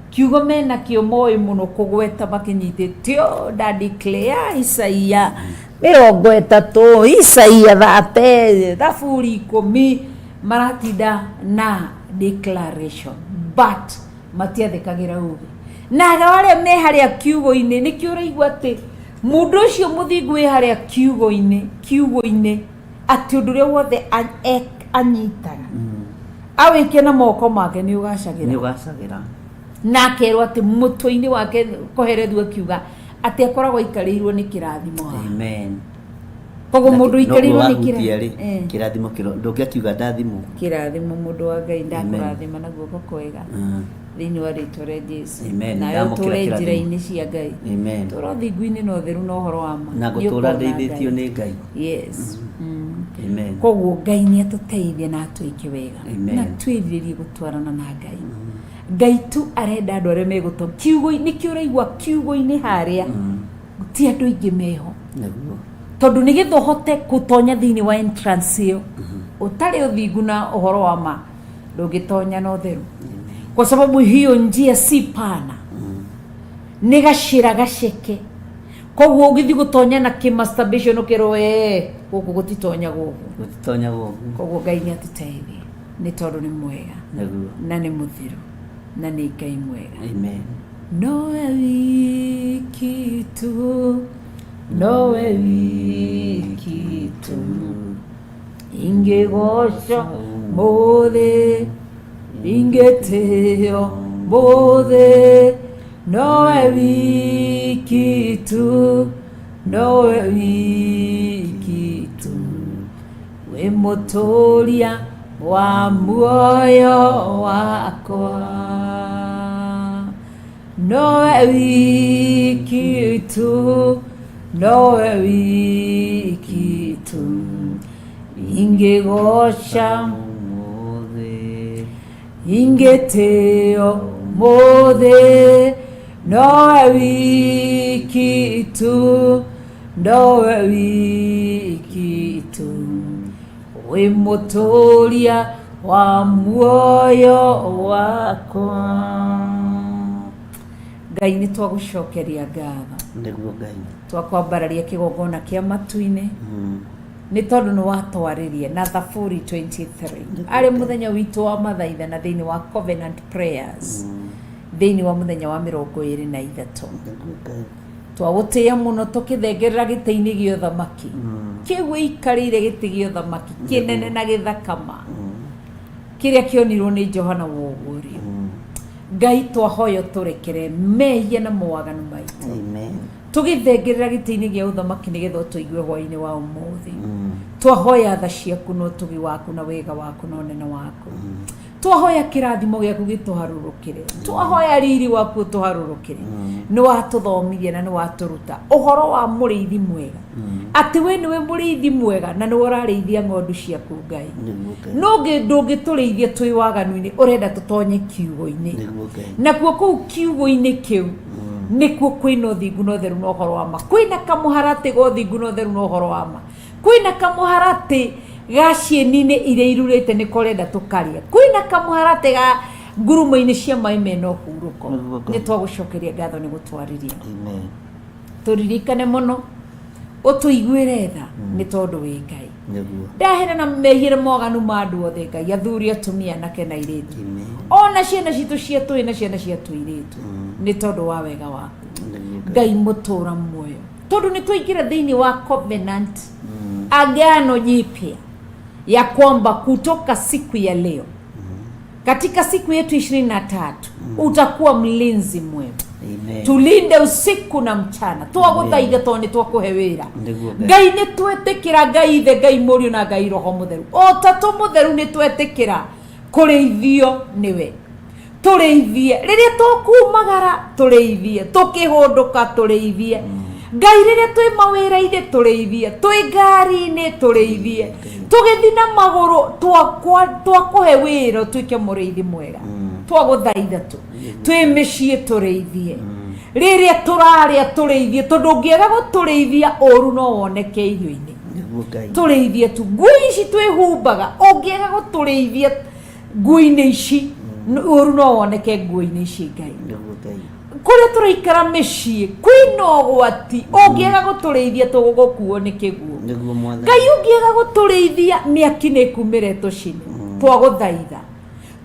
kiugo mena kio moi muno kugweta makinyitite o da declare Isaia 30 Isaia 10 maratinda na declaration but matiathikagira uge na wale me haria kiugo-ini nikio uraigua ati mundu ucio muthingu wi haria kiugo-ini ati undu ria wothe anyitaga awike na moko make ni ugacagira na akerwo ati mutwe-ini wake koherethua kiuga ati akoragwo ikarirwo ni kirathimo. Amen. Koguo mundu ikarirwo ni kirathimo ndungiakiuga ndathimo kirathimo mundu wa Ngai ndakurathima na guoko kwega thiini wa ritwa ria Jesu. Nayo ture njira-ini cia Ngai turathingu-ini na utheru na uhoro wa ma na gutura ndeithitio ni Ngai. Yes. Amen. Koguo Ngai ni atuteithie na atuike wega na twiririe gutwarana na Ngai. Ngai tu arenda andu aria meguto kiugo-ini kio uraigua kiugo-ini haria ti andu aingi meho tondu ni githo hote gutonya thiini wa entrance iyo utari uthingu na uhoro wa ma ndungitonya na utheru kwa sababu hiyo njia si pana ni gacira gaceke. Koguo ugithi gutonya na masturbation ukirwe guku gutitonya guku koguo Ngai ni atuteithie ni tondu ni mwega na ni muthiru na ni Ngai mwega. Amen. Nowe wiki tu ingegosha mothe ingeteo mothe nowe wiki tu we muturia wa muoyo wakwa nowe wiki tu ingegosha ingeteo mothe nowe wiki tu we muturia wa muoyo wakwa. Ngai ni twagucokeria ngatho niguo Ngai twakwambararia kigongona kia matu-ini nĩ tondũ nĩ watwarĩria na Thaburi 23 arĩ mũthenya witũ wa mathaithana thĩinĩ wa covenant prayers thĩinĩ wa mũthenya wa 23 twagũtĩĩa mũno tũkĩthengerera gĩtĩ-inĩ gĩa ũthamaki kĩu ikarĩire gĩtĩ gĩa ũthamaki kĩnene na gĩthakama kĩrĩa kĩonirwo nĩ Johana Wogũrio. Ngai twahoya tũrekere mehia na mawaganu maitũ tũgĩthengerera gĩtĩ-inĩ gĩa ũthamaki nĩgetha tũigue hwaĩ-inĩ wa ũmũthĩ. Twahoya tha ciaku na ũtugi waku na wega waku na ũnene waku. Twahoya kĩrathimo gĩaku gĩtũharũrũkĩre. Twahoya riri waku ũtũharũrũkĩre. Nĩ watũthomithia na nĩ watũruta ũhoro wa mũrĩithi mwega atĩ we nĩwe mũrĩithi mwega na nĩwe ũrarĩithia ng'ondu ciaku Ngai. No ndũngĩtũrĩithia twĩ waganu-inĩ, ũrenda tũtonye kiugo-inĩ, nakuo kũu kiugo-inĩ kĩu nĩkuo kwĩna ũthingu na ũtheru na ũhoro wa ma. Kwĩna kamũharatĩ ga ũthingu na ũtheru na ũhoro wa ma. Kwĩna kamũharatĩ ga cieni-inĩ iria irurĩte nĩ korenda tũkarĩa. Kwĩna kamũharatĩ ga ngurumo-inĩ cia maĩ mena ũhurũko. Nĩ twagũcokeria ngatho nĩ gũtwarĩria. Tũririkane mũno ũtũiguĩre tha nĩ tondũ wĩ Ngai. Ndaherana mehia moganu ma andũ othe Ngai, athuri atumia anake na airĩtu, ona ciana citũ cia tũĩ na ciana cia tũirĩtu, nĩ tondũ wa wega waku Ngai mũtũra muoyo. Tondũ nĩ twaingĩra thĩinĩ wa covenant agano jipya ya kwamba kutoka siku ya leo katika siku yetu 23 utakuwa mlinzi mwema. Tulinde usiku na mchana. Twagũthaitha tondũ nĩ twakũhe wĩra Ngai. Nĩ twetĩkĩra Ngai Ithe, Ngai Mũriũ na Ngai Roho Mũtheru, o Tatu Mũtheru nĩ twetĩkĩra kũrĩithio nĩwe. Tũrĩithie rĩrĩa tũkumagara, tũrĩithie tũkĩhũndũka, tũrĩithie Ngai rĩrĩa twĩ mawĩra-inĩ, tũrĩithie twĩ ngari-inĩ, tũrĩithie tũgĩthiĩ na magũrũ, twakũhe wĩra ũtuĩke mũrĩithi mwega. Twagũthaitha twĩ mĩciĩ tũrĩithie, rĩrĩa tũrarĩa tũrĩithie, tondũ ũngĩaga gũtũrĩithia ũru no woneke irio-inĩ. Tũrĩithie tu nguo ici twĩhumbaga, ũngĩaga gũtũrĩithia nguo-inĩ ici ũru no woneke nguo-inĩ ici Ngai. Kũrĩa tũraikara mĩciĩ kwĩna ũgwati, ũngĩaga gũtũrĩithia tũgũkuo nĩ kĩguo Ngai. Ũngĩaga gũtũrĩithia mĩaki nĩ kumĩre tũcine. Twagũthaitha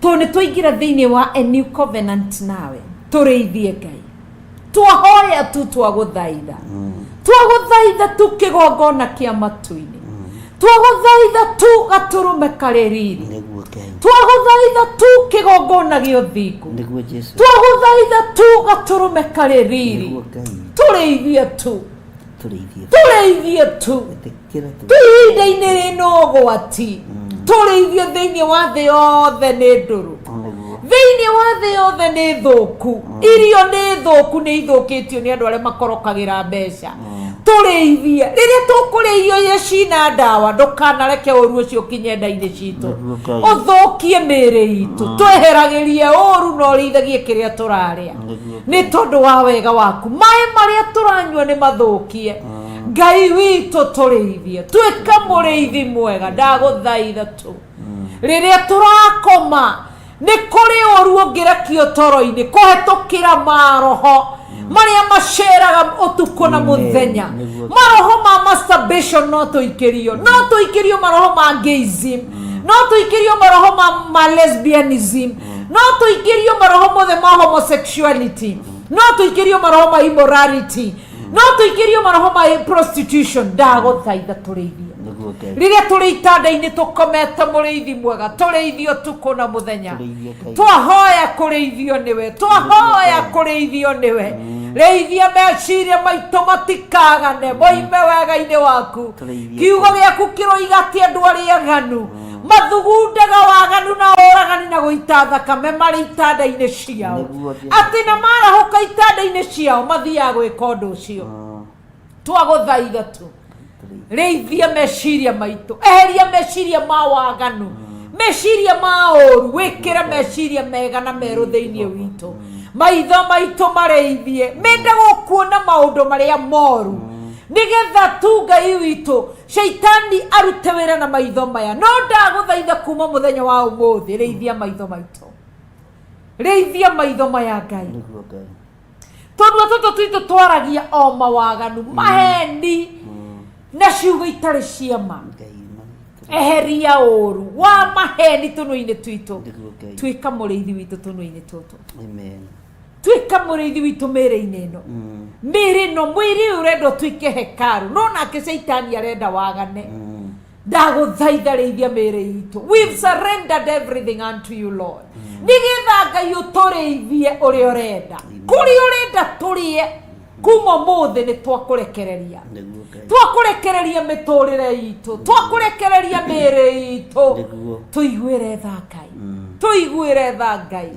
tondũ nĩ twaingĩra thĩinĩ wa a new covenant nawe, tũrĩithie Ngai. Twahoya tu twagũthaitha, twagũthaitha tu kĩgongona kĩa matu-inĩ, twagũthaitha tu gatũrũme karĩ riri, twagũthaitha tu kĩgongona gĩa ũthingu, twagũthaitha tu gatũrũme karĩ riri. Tũrĩithie tu, tũrĩithie tu ihinda-inĩ rĩna ũgwati. Tũrĩithie thĩinĩ wa thĩ yothe nĩ ndũrũ, thĩinĩ wa thĩ yothe nĩ thũku, irio nĩ thũku, nĩ ithũkĩtio nĩ andũ arĩa makorokagĩra mbeca. Tũrĩithie rĩrĩa tũkũrĩa irio iria cina ndawa, ndũkanareke ũru ũcio ũkinye nda-inĩ citũ ũthũkie mĩĩrĩ itũ. Tweheragĩrie ũru na ũrĩithagie kĩrĩa tũrarĩa nĩ tondũ wa wega waku. Maĩ marĩa tũranyua nĩ mathũkie Ngai witũ, tũrĩithie twĩka mũrĩithi mwega. Ndagũthaitha tu rĩrĩa tũrakoma, nĩ kũrĩ ũru ũngĩrekio toro-inĩ kũhetũkĩra maroho marĩa maceraga ũtukũ na mũthenya. Maroho ma masturbation no tũikĩrio, no tũikĩrio maroho ma gayism, no tũikĩrio maroho ma lesbianism, no tũikĩrio maroho mothe ma homosexuality, no tũikĩrio maroho ma immorality, no tũikĩrio maroho ma prostitution. Ndagũthaitha tũrĩithie rĩrĩa tũrĩ itanda-inĩ tũkomete mũrĩithi mwega. Tũrĩithio ũtukũ na mũthenya. Twahoya kũrĩithio nĩwe, twahoya kũrĩithio nĩwe. Rĩithia meciria maitũ matikagane, moime wega-inĩ waku. Kiugo gĩaku kĩroiga atĩ andũ arĩa aganu mathugundaga waganu na ũragani na gũita thakame marĩ itanda-inĩ ciao, atĩ na marahũka itanda-inĩ ciao mathiaga gwĩka ũndũ ũcio. Twagũthaitha tu rĩithia meciria maitũ, eheria meciria ma waganu, meciria ma ũru, wĩkĩre meciria mega na merũ thĩinĩ witũ. Maitho maitũ marĩithie mende gũkuona maũndũ marĩa moru, nĩgetha tu Ngai witũ Shaitani arute wĩra na maitho maya. No ndagũthaitha kuma mũthenya wa ũmũthĩ, rĩithia maitho maitũ, rĩithia maitho maya Ngai. Tondũ tũtũ twitũ twaragia o mawaganu, maheni, na ciugo itari ciama eheria ũru wa maheni tũnua-inĩ twitũ twĩka mũrĩithi witũ tũnua-inĩ tũtũ twĩka mũrĩithi witũ mĩrĩ-inĩ ĩno mĩrĩ ĩno mwĩrĩ ũyũ ũrenda twĩke hekaru no nake Saitani arenda wagane ndagũthaitha rĩithia mĩrĩ itũ. We've surrendered everything unto you, Lord. Nĩgetha Ngai ũtũrĩithie ũrĩa ũrenda kũrĩa ũrenda tũrĩe kuma mũthĩ nĩ twakũrekereria mĩtũrĩre itũ twakũrekereria mĩrĩ itũ tũiguĩre tha Ngai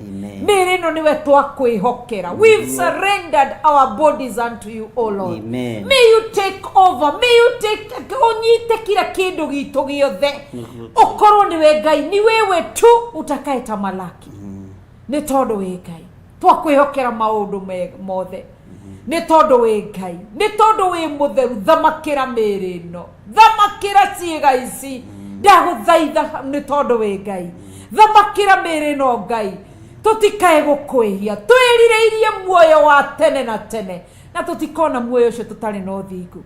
mĩrĩ ĩno nĩwe twakwĩhokera. We've surrendered our bodies unto you, O Lord. May you take over, may you take ũnyite kila kĩndũ gitũ gĩothe ũkorwo nĩwe Ngai, ni wewe tu utakayetamalaki nĩ tondũ wĩ Ngai twakwĩhokera maũndũ mothe nĩ tondũ wĩ Ngai nĩ tondũ wĩ mũtheru thamakĩra mĩrĩ ĩno thamakĩra ciĩga ici ndagũthaitha nĩ tondũ wĩ Ngai thamakĩra mĩrĩ ĩno Ngai tũtikae gũkwĩhia twĩrirĩirie muoyo wa tene na tene na tũtikona muoyo ũcio tũtarĩ na ũthingu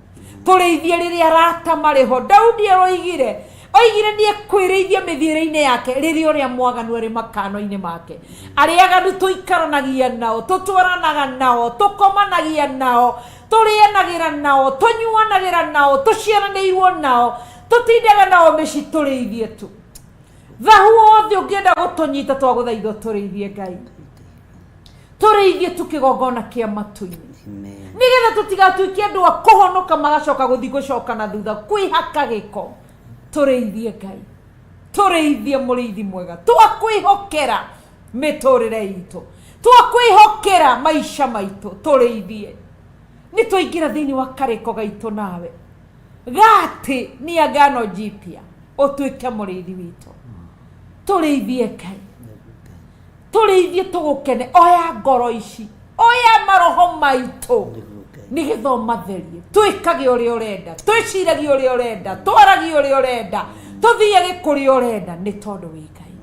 tũrĩithie rĩrĩa arata marĩ ho. Daudi oigire nĩ ekwĩrĩithia mĩthiĩre-inĩ yake rĩrĩa ũrĩa mwaganu arĩ makano-inĩ make. Arĩa aganu tũikaranagia nao tũtwaranaga nao tũkomanagia nao tũrĩanagĩra nao tũnyuanagĩra nao tũciaranĩirwo nao tũtindaga nao mĩci tũrĩithie tu. Thahu wothe ũngĩenda gũtũnyita twagũthaitha tũrĩithie Ngai tũrĩithie tu kĩgongona kĩa matu-inĩ nĩgetha tũtigatuĩke andũ a kũhonoka magacoka gũthiĩ gũcoka na thutha kwĩhaka gĩko. Tũrĩithie Ngai tũrĩithie mũrĩithi mwega twakwĩhokera mĩtũrĩre itũ twakwĩhokera maica maitũ tũrĩithie. Nĩ twaingĩra thĩinĩ wa karĩko gaitũ nawe gati ni agano jipya ũtuĩke mũrĩithi witũ tũrĩithie Ngai tũrĩithie tũgũkene oya ngoro ici oya maroho maitũ nĩgetha ũmatherie twĩkage ũrĩa ũrenda twĩciragie ũrĩa ũrenda twaragie ũrĩa ũrenda tũthiage kũrĩa ũrenda nĩ tondũ wĩ Ngai.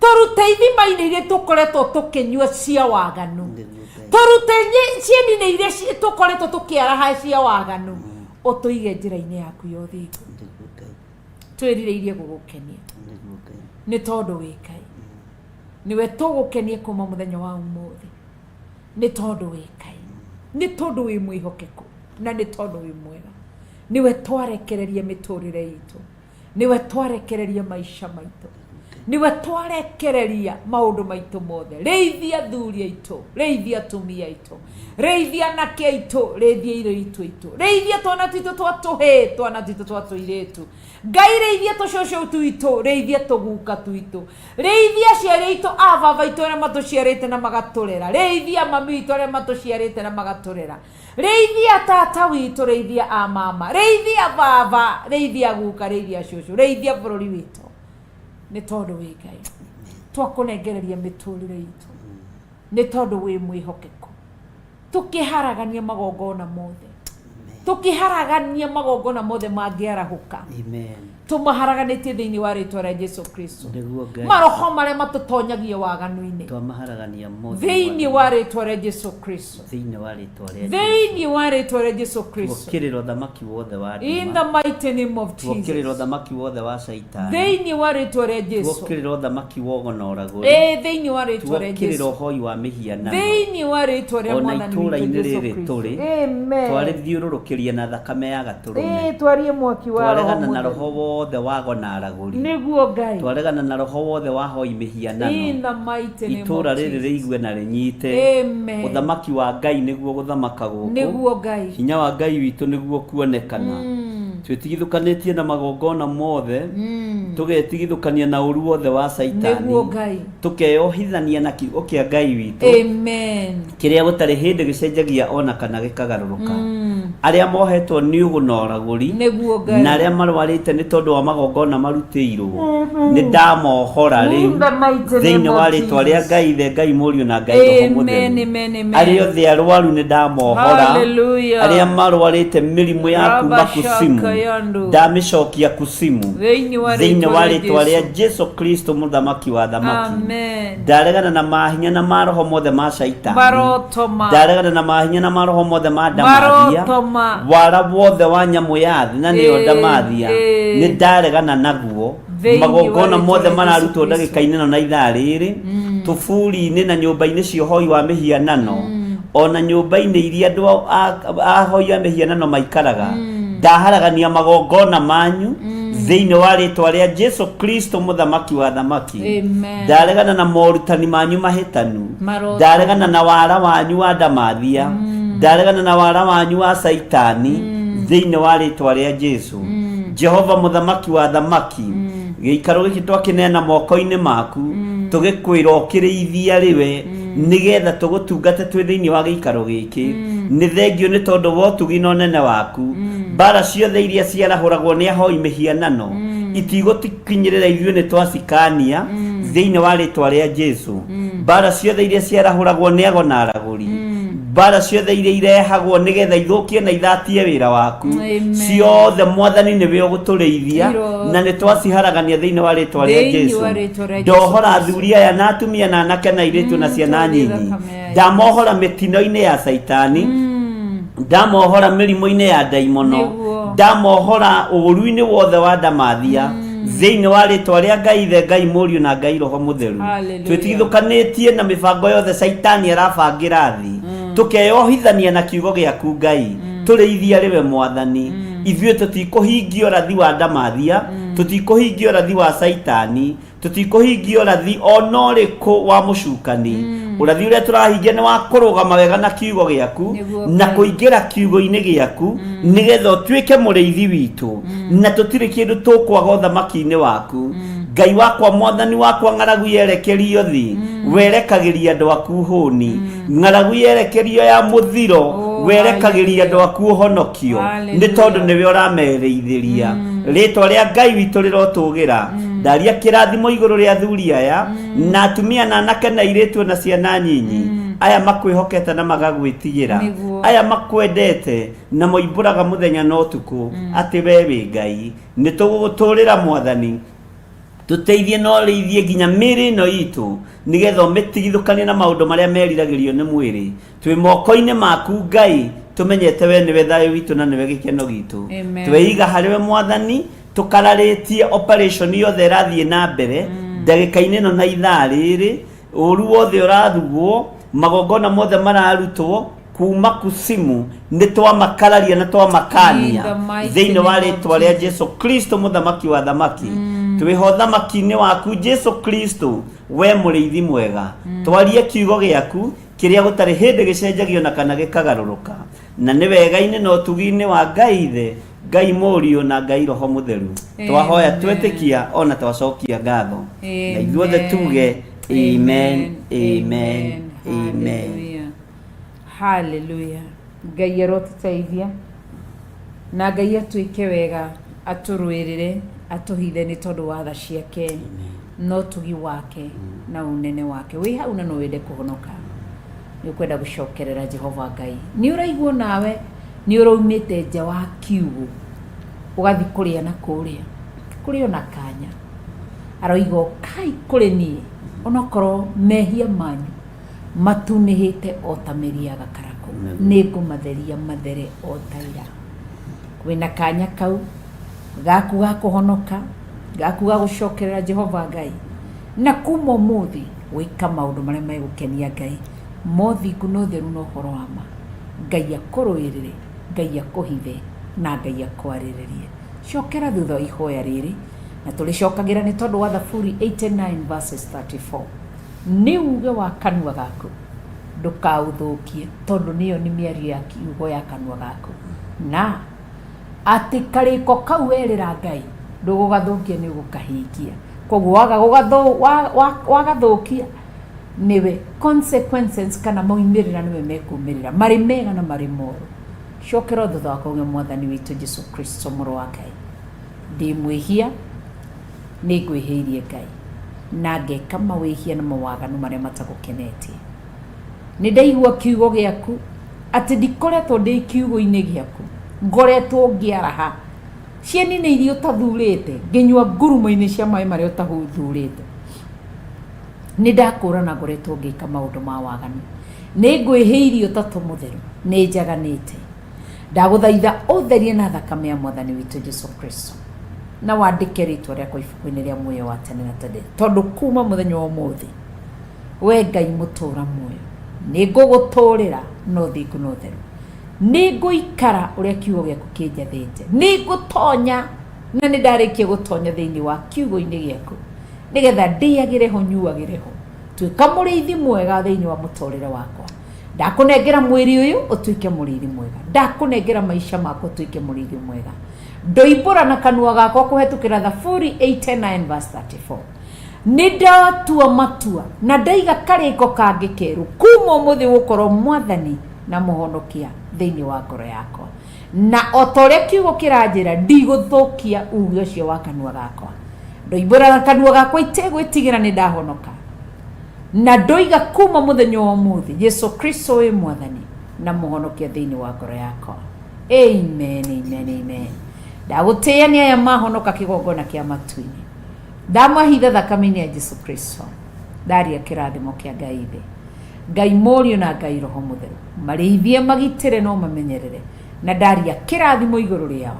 Tũrute ithima-inĩ iria tũkoretwo tũkĩnyua cia waganu tũrute cieni-inĩ iria tũkoretwo tũkĩaraha cia waganu ũtũige njĩra-inĩ yaku ya ũthingu twĩrirĩirie gũgũkenia nĩ tondũ wĩ Ngai niwe tũgũkenie kuma mũthenya wa ũmũthĩ nĩ tondũ wĩ Ngai nĩ tondũ wĩ mwĩhokeku na nĩ tondũ wĩ mwega niwe twarekereria mĩtũrĩre itũ niwe twarekereria maica maitũ niwe twarekereria maũndũ maitũ mothe. Rĩithia athuri aitũ rĩithia atumia aitũ rĩithia anake aitũ rĩithia airĩtu aitũ rĩithia twana twitũ twa tũhĩĩ twana twitũ twa tũirĩtu Ngai rĩithia tũcũcũ twitũ rĩithia tũguka twitũ rĩithia aciari aitũ a baba aitũ arĩa matũciarĩte na magatũrera rĩithia mami aitũ arĩa matũciarĩte na magatũrera rĩithia tata witũ rĩithia a mama rĩithia baba rĩithia guka rĩithia cũcũ rĩithia bũrũri witũ nĩ tondũ wĩ Ngai twakũnengereria mĩtũrĩre itũ nĩ tondũ wĩ mwĩhokeku tũkĩharagania magongona mothe tũkĩharagania magongona mothe mangĩarahũka tũmaharaganĩtie thĩinĩ wa rĩtwa rĩa Jesu Kristo maroho marĩa matũtonyagia waganu-inĩ thĩinĩ wa rĩtwa rĩa Jesu Kristo thĩinĩ wa rĩtwa rĩa Jesu Kristo in the mighty name of Jesus thĩinĩ wa rĩtwa rĩa Jesu thĩinĩ wa rĩtwa rĩa Jesu thĩinĩ wa rĩtwa rĩa mwathani witũ Jesu Kristo amen twarithiũrũrũkĩria na thakame ya gatũrũme twarie mwaki wa twaregana na roho wothe wago na aragũri nĩguo Ngai twaregana na roho wothe wahoi mĩhianano in the mighty name of itũra rĩrĩ rĩigue na rĩnyite amen ũthamaki wa Ngai nĩguo gũthamaka gũkũ nĩguo Ngai hinya wa Ngai witũ nĩguo kuonekana twĩtigithũkanĩtie na magongona mothe tũgetigithũkania na ũru wothe wa Saitani tũkeyohithania na kiugo kĩa Ngai witũ amen kĩrĩa gũtarĩ hĩndĩ gĩcenjagia ona kana gĩkagarũrũka arĩa mohetwo nĩ ũgũ na ũragũri na arĩa marwarĩte nĩ tondũ wa magongona marutĩirwo nĩ ndamohora rĩu thĩinĩ wa rĩtwa rĩa Ngai ithe Ngai mũriũ na Ngai roho mũtheru arĩa othe arwaru nĩ ndamohora arĩa marwarĩte mĩrimũ ya kuma kusimu ndamĩcokia kusimu thĩinĩ thĩinĩ wa rĩtwa rĩa Jesu Kristo mũthamaki wa thamaki. Amen. Ndaregana na mahinya na maroho mothe ma shaitani. Barotoma. Ndaregana na mahinya na maroho mothe ma ndamathia. Barotoma. Wara wothe wa nyamũ ya thĩ na nĩyo ndamathia. Nĩ ndaregana naguo. Magongona mothe mararutwo ndagĩka-inĩ ĩno na ithaa rĩrĩ. Tũburi-inĩ na nyũmba-inĩ cia ũhoi wa mĩhianano. Ona nyũmba-inĩ iria andũ ahoi a mĩhianano maikaraga. Ndaharagania magongona manyu thĩinĩ wa rĩtwa rĩa Jesu Kristo mũthamaki wa thamaki. Ndaregana na morutani manyu mahĩtanu. Ndaregana na wara wanyu wa ndamathia. Ndaregana na wara wanyu wa saitani thĩinĩ wa rĩtwa rĩa Jesu. Jehova mũthamaki wa thamaki, gĩikaro gĩkĩ twakĩneana moko-inĩ maku, tũgĩkwĩra ũkĩrĩithia rĩwe nigetha tũgũtungate twĩ thĩinĩ wa gĩikaro gĩkĩ. Nĩ thengio nĩ tondũ wa ũtugi na ũnene waku. Mbara ciothe iria ciarahũragwo nĩ ahoi mĩhianano itigũkinyĩrĩra ithuĩ nĩ twacikania thĩinĩ wa rĩtwa rĩa Jesu. Mbara ciothe iria ciarahũragwo nĩ ago na aragũri, mbara ciothe iria irehagwo nigetha ithũkie na ithatie wĩra waku, ciothe Mwathani nĩwe ũgũtũrĩithia na nĩ twaciharagania thĩinĩ wa rĩtwa rĩa Jesu. Ndohora athuri aya na atumia na anake na airĩtu na ciana nyinyi. Ndamohora mĩtino-inĩ ya saitani, ndamohora mĩrimũ-inĩ ya ndaimono, ndamohora ũũru-inĩ wothe wa ndamathia thĩinĩ wa rĩtwa rĩa Ngai Ithe, Ngai Mũriũ na Ngai Roho Mũtheru. Twĩtigithũkanĩtie na mĩbango yothe saitani arabangĩra thĩ, tũkeyohithania na kiugo gĩaku Ngai, tũrĩithia rĩwe Mwathani. Ithuĩ tũtikũhingia ũrathi wa ndamathia, tũtikũhingia ũrathi wa saitani, tũtikũhingia ũrathi ona ũrĩkũ wa mũcukani. Ũrathi ũrĩa tũrahingia nĩ wa kũrũgama wega na kiugo gĩaku na kũingĩra kiugo-inĩ gĩaku nĩgetha ũtuĩke mũrĩithi witũ na tũtirĩ kĩndũ tũkwaga ũthamaki-inĩ waku. Ngai wakwa, Mwathani wakwa, ng'aragu yerekerio thĩ, werekagĩria andũ aku hũni. Ng'aragu yerekerio ya mũthiro, werekagĩria andũ aku ũhonokio, nĩ tondũ nĩwe ũramerĩithĩria. Rĩtwa rĩa Ngai witũ rĩrotũgĩra. Ndaria kĩrathimo igũrũ rĩa athuri aya na atumia na anake na airĩtu na ciana nyinyi, aya makwĩhokete na magagwĩtigĩra, aya makwendete na moimbũraga mũthenya na ũtukũ atĩ we wĩ Ngai. Nĩ tũgũgũtũrĩra Mwathani, tũteithie na ũrĩithie nginya mĩĩrĩ ĩno itũ nigetha ũmĩtigithũkanie na maũndũ marĩa meriragĩrio nĩ mwĩrĩ. Twĩ moko-inĩ maku Ngai, tũmenyete we nĩwe thayũ witũ na nĩwe gĩkeno gitũ. Tweiga harĩwe Mwathani, tũkararĩtie operation yothe ĩrathiĩ na mbere ndagĩka-inĩ ĩno na ithaa rĩrĩ. Ũru wothe ũrathugwo, magongona mothe mararutwo kuma kusimu, nĩ twamakararia na twamakania thĩinĩ wa rĩtwa rĩa Jesu Kristo mũthamaki wa thamaki. Twĩho thamaki-inĩ waku Jesu Kristo, we mũrĩithi mwega. Twarie kiugo gĩaku kĩrĩa gũtarĩ hĩndĩ gĩcenjagio na kana gĩkagarũrũka, na nĩ wega-inĩ na ũtugi-inĩ wa Ngai Ithe, Ngai Mũriũ na Ngai Roho Mũtheru. Twahoya twetĩkia ona twacokia ngatho, na ithuothe tuge amen, amen, amen. Hallelujah. Ngai arotũteithia na Ngai atwĩke wega, atũrũĩrĩre, atũhithe nĩ tondũ wa tha ciake no ũtugi wake na ũnene wake. Wĩ hau na no wende kũhonoka, nĩ ũkwenda gũcokerera Jehova Ngai. Nĩ ũraigua nawe nĩ ũraumĩte nja wa kiugo ũgathi kũrĩa na kũrĩa ona kanya, aroiga kai kũrĩ niĩ onokorwo mehia manyu matunĩhĩte o ta mĩri ya gakarakũ, nĩ ngũmatheria mathere o ta ira. Kwĩna kanya kau gaku ga kũhonoka, gaku ga gũcokerera Jehova Ngai, na kuma ũmũthĩ gwĩka maũndũ marĩa megũkenia Ngai. Mothingu no theru no ũhoro wa ma. Ngai akũrũĩrĩre, Ngai akũhithe na Ngai akwarĩrĩrie. Cokera thutha wa ihoya rĩrĩ, na tũrĩcokagĩra nĩ tondũ wa Thaburi 89 verses 34. Nĩ uge wa kanua gaku ndũkaũthũkie, tondũ nĩyo nĩ mĩario ya kiugo ya kanua gaku, na atĩ karĩko kau werĩra Ngai ndũgũgathũkia nĩ ũgũkahingia. Koguo wagathũkia niwe consequences kana moimĩrĩra niwe mekumĩrĩra, marĩ mega na marĩ moru. Cokera thutha wa kuuga Mwathani witũ Jesu Kristo mũrũ wa Ngai, ndĩ mwĩhia, nĩ ngwĩhĩirie Ngai na ngeka mawĩhia na mawaganu marĩa matagũkenetie. Nĩ ndaigua kiugo gĩaku atĩ ndikoretwo ndĩ kiugo-inĩ gĩaku, ngoretwo ngĩaraha cieni nĩ irio ũtathurĩte nginyua ngurumo-inĩ cia maĩ marĩa ũtathurĩte. Nĩ ndakũrana ngoretwo ngĩka maũndũ ma waganu, nĩ ngwĩhĩirio tatũ mũtheru, nĩ njaganĩte. Ndagũthaitha ũtherie na thakame ya Mwathani witũ Jesũ Kristo, na wandĩke rĩtwa rĩakwa ibuku-inĩ rĩa muoyo wa tene na tene, tondũ kuma mũthenya wa ũmũthĩ we Ngai mũtũra muoyo nĩ ngũgũtũrĩra na ũthingu na ũtheru. Nĩ ngũikara ũrĩa kiugo gĩaku kĩnjathĩte, nĩ ngũtonya na nĩ ndarĩkia gũtonya thĩinĩ wa kiugo-inĩ gĩaku, nĩgetha ndĩagĩre ho nyuagĩre ho, tuĩka mũrĩithi mwega thĩinĩ wa mũtũrĩre wakwa. Ndakũnengera mwĩrĩ ũyũ ũtuĩke mũrĩithi mwega, ndakũnengera maica makwa ũtuĩke mũrĩithi mwega. Ndoimbũra na kanua gakwa kũhetũkĩra Thaburi 89:34. Nĩ ndatua matua na ndaiga karĩko kangĩ kerũ kuma ũmũthĩ gũkorwo Mwathani na mũhonokia thĩinĩ wa ngoro yakwa, na o ta ũrĩa kiugo kĩranjĩra ndigũthũkia uge ũcio wa kanua gakwa. Ndoimbũra na kanua gakwa itegwĩtigĩra nĩ ndahonoka, na ndoiga kuma mũthenya wa ũmũthĩ Jesũ Kristo wĩ Mwathani na mũhonokia thĩinĩ wa ngoro yakwa. Amen, amen, amen. Ndagũtĩĩa nĩ aya mahonoka kĩgongona kĩa matu-inĩ, ndamahitha thakame-inĩ ya Jesũ Kristo, ndaria kĩrathimo kĩa Ngai Ithe, Ngai Mũriũ na Ngai Roho Mũtheru, marĩithie magitĩre no mamenyerere, na ndaria kĩrathimo igũrũ rĩao,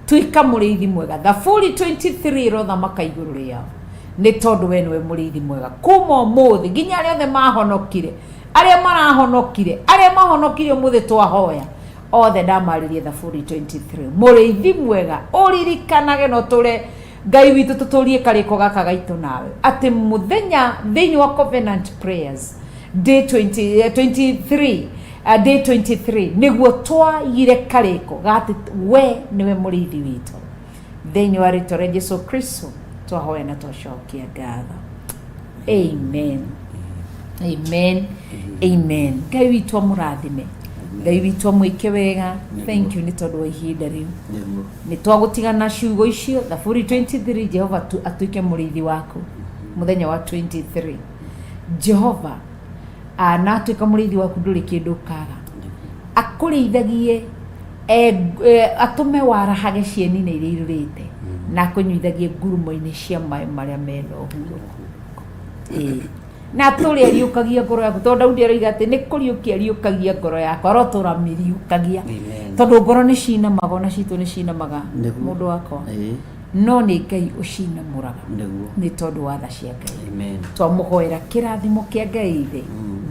tuĩka mũrĩithi mwega. Thaburi 23 rothamaka igũrũ rĩao, nĩ tondũ we nĩwe mũrĩithi mwega kuma ũmũthĩ nginya arĩa othe mahonokire, arĩa marahonokire, arĩa mahonokire ũmũthĩ twahoya othe ndamarĩrie Thaburi 23. Mũrĩithi mwega, ũririkanage no tũre Ngai witũ tũtũrie karĩko gaka gaitũ nawe, atĩ mũthenya thĩinĩ wa covenant prayers day 23 day 23 nĩguo twagire karĩko gatĩ we nĩwe mũrĩithi witũ. Thĩinĩ wa rĩtwa rĩa Jesũ Kristo twahoya na twacokia ngatho. Amen, amen, amen. Ngai witũ amũrathime, Ngai witũ amwĩke wega. Thank you nĩ tondũ wa ihinda rĩu, nĩ twagũtigana ciugo icio. Thaburi 23 Jehova atuĩke mũrĩithi waku mũthenya wa 23. Jehova na atuĩka mũrĩithi waku ndũrĩ kĩndũ kaga, akũrĩithagie atũme warahage cieni-inĩ iria irũrĩte, na akũnyuithagie ngurumo-inĩ cia maĩ marĩa mena ũhurũko. Na tũrĩ ariũkagia ngoro yaku, tondũ Daudi aroiga atĩ nĩ kũriũkia ariũkagia ngoro yakwa, arotũra mĩriũkagia, tondũ ngoro nĩ cinamaga, ona citũ nĩ cinamaga mũndũ wakwa, no nĩ Ngai ũcinamũraga nĩ tondũ wa tha cia Ngai. Twamũhoera kĩrathimo kĩa Ngai Ithe,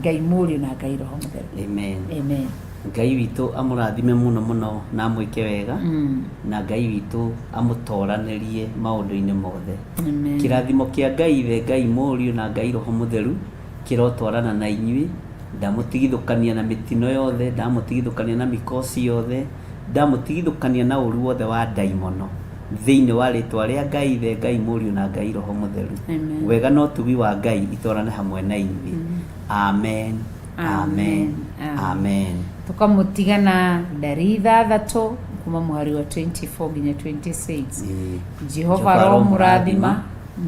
Ngai Mũriũ na Ngai Roho Mũtheru. Amen. Ngai witũ amũrathime mũno mũno na amwĩke wega, na Ngai witũ amũtoranĩrie maũndũ-inĩ mothe. Kĩrathimo kĩa Ngai Ithe, Ngai Mũriũ na Ngai Roho Mũtheru kĩrotwarana na inyuĩ. Ndamũtigithũkania na mĩtino yothe, ndamũtigithũkania na mĩkosi yothe, ndamũtigithũkania na ũru wothe wa ndaimono, thĩinĩ wa rĩtwa rĩa Ngai Ithe, Ngai Mũriũ na Ngai Roho Mũtheru. Wega na ũtugi wa Ngai itwarane hamwe na inyuĩ. Amen, amen, amen. Tukamũtigana ndari ithathatũ kuma mũhari wa 24 nginya 26. Jehova ro mũrathima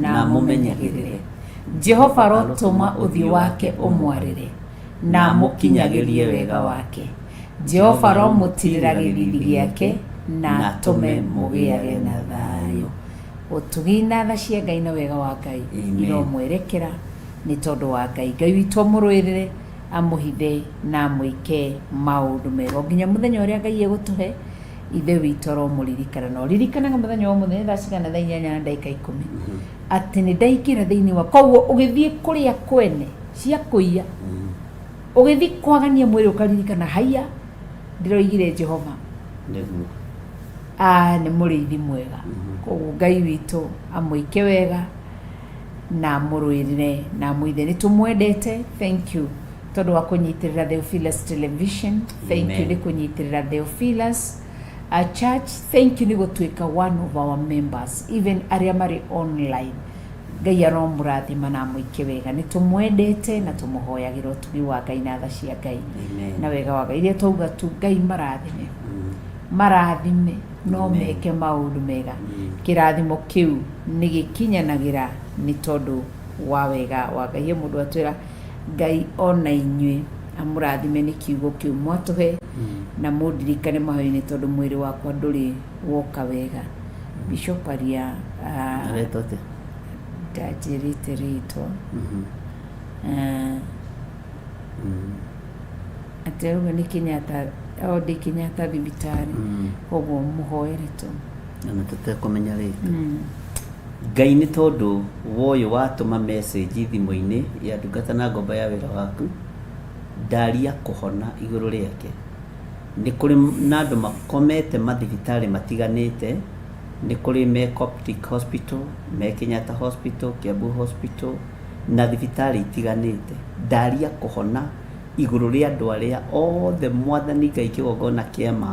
na mũmenyagĩrĩre, Jehova ro tũma ũthiũ wake ũmwarĩre na mũkinyagĩrie wega wake, Jehova ro mũtirĩra gĩthithi gĩake na tũme mũgĩage na thayũ. Ũtugi na tha cia Ngai na wega wa Ngai iromwerekera nĩ tondũ wa Ngai. Ngai witũ amũrũĩrĩre, amũhithe na amwĩke maũndũ mega nginya mũthenya ũrĩa Ngai egũtũhe. Ithe witũ aromũririkana, no ririkanaga mũthenya wa mũthenya thaa cigana, thaa 8:10 atĩ nĩ ndaingĩra thĩinĩ wa, koguo ũgĩthiĩ kũrĩa kwene cia kũiya, ũgĩthiĩ kwagania mwĩrĩ ũkaririkana haiya ndĩroigire Jehova nĩ mũrĩithi mwega. Koguo Ngai witũ amwĩke wega na amũrũĩrĩre na amwĩthe. Nĩ tũmwendete. Thank you tondũ wa kũnyitĩrĩra Theophilus Television. Thank you nĩ kũnyitĩrĩra Theophilus Church. Thank you nĩ gũtuĩka one of our members, even arĩa marĩ online. Ngai aromũrathima na amwĩke wega. Nĩ tũmwendete na tũmũhoyagĩra ũtugi wa Ngai na tha cia Ngai na wega wa Ngai. Iria twauga tu Ngai marathime, marathime no meke maũndũ mega. Kĩrathimo kĩu nĩ gĩkinyanagĩra nĩ tondũ wa wega wa Ngai. Mũndũ atwĩra Ngai ona inyuĩ amũrathime nĩ kiugo kĩu mwatũhe, na mũndirikane mahoya-inĩ tondũ mwĩrĩ wakwa ndũrĩ woka wega. Bishop aria aretote ndajirite ritwa ateuga ni Kenyatta odi Kenyatta thibitari koguo muhoere tu na tutakumenya rĩngĩ Ngai nĩ tondũ woyo watũma message thimũ-inĩ ya ndungata na ngombo ya wĩra waku ndaria kũhona igũrũ rĩake. Nĩ kũrĩ na andũ makomete mathibitarĩ matiganĩte, nĩ kũrĩ me Coptic Hospital, me Kenyatta Hospital, Kiambu Hospital na thibitarĩ itiganĩte. Ndaria kũhona igũrũ rĩa andũ arĩa othe Mwathani Ngai kĩgongona kĩama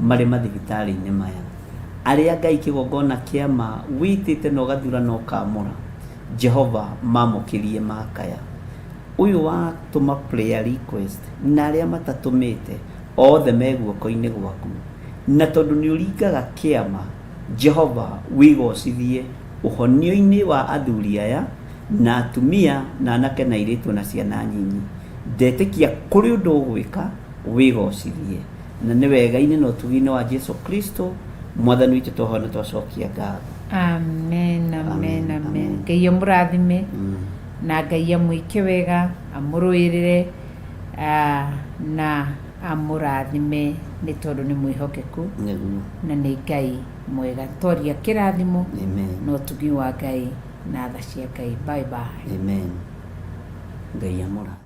marĩ mathibitarĩ-inĩ maya. Arĩa Ngai kĩgongona kĩama witĩte na ũgathurana ũkamũra, Jehova mamũkĩrie makaya. Uyu watũma prayer request na arĩa matatũmĩte othe me guoko-inĩ gwaku, na tondũ nĩ ũringaga kĩama, Jehova wĩgocithie ũhonio-inĩ wa athuri aya na atumia na anake na airĩtu na ciana nyinyi. Ndetĩkia kũrĩ ũndũ ũgwĩka wĩgocithie, na nĩ wega-inĩ na ũtugi-inĩ wa Jesu Kristo Mwathani witũ tũhoe twacokia ngatho. Amen, amen, amen. Ngai amũrathime na Ngai amwĩke wega, amũrũĩrĩre na amũrathime nĩ tondũ nĩ mwĩhokeku na nĩ Ngai mwega. Twaria kĩrathimo na ũtugi wa Ngai na tha cia Ngai. Bye bye. Amen. Ngai amũrathime.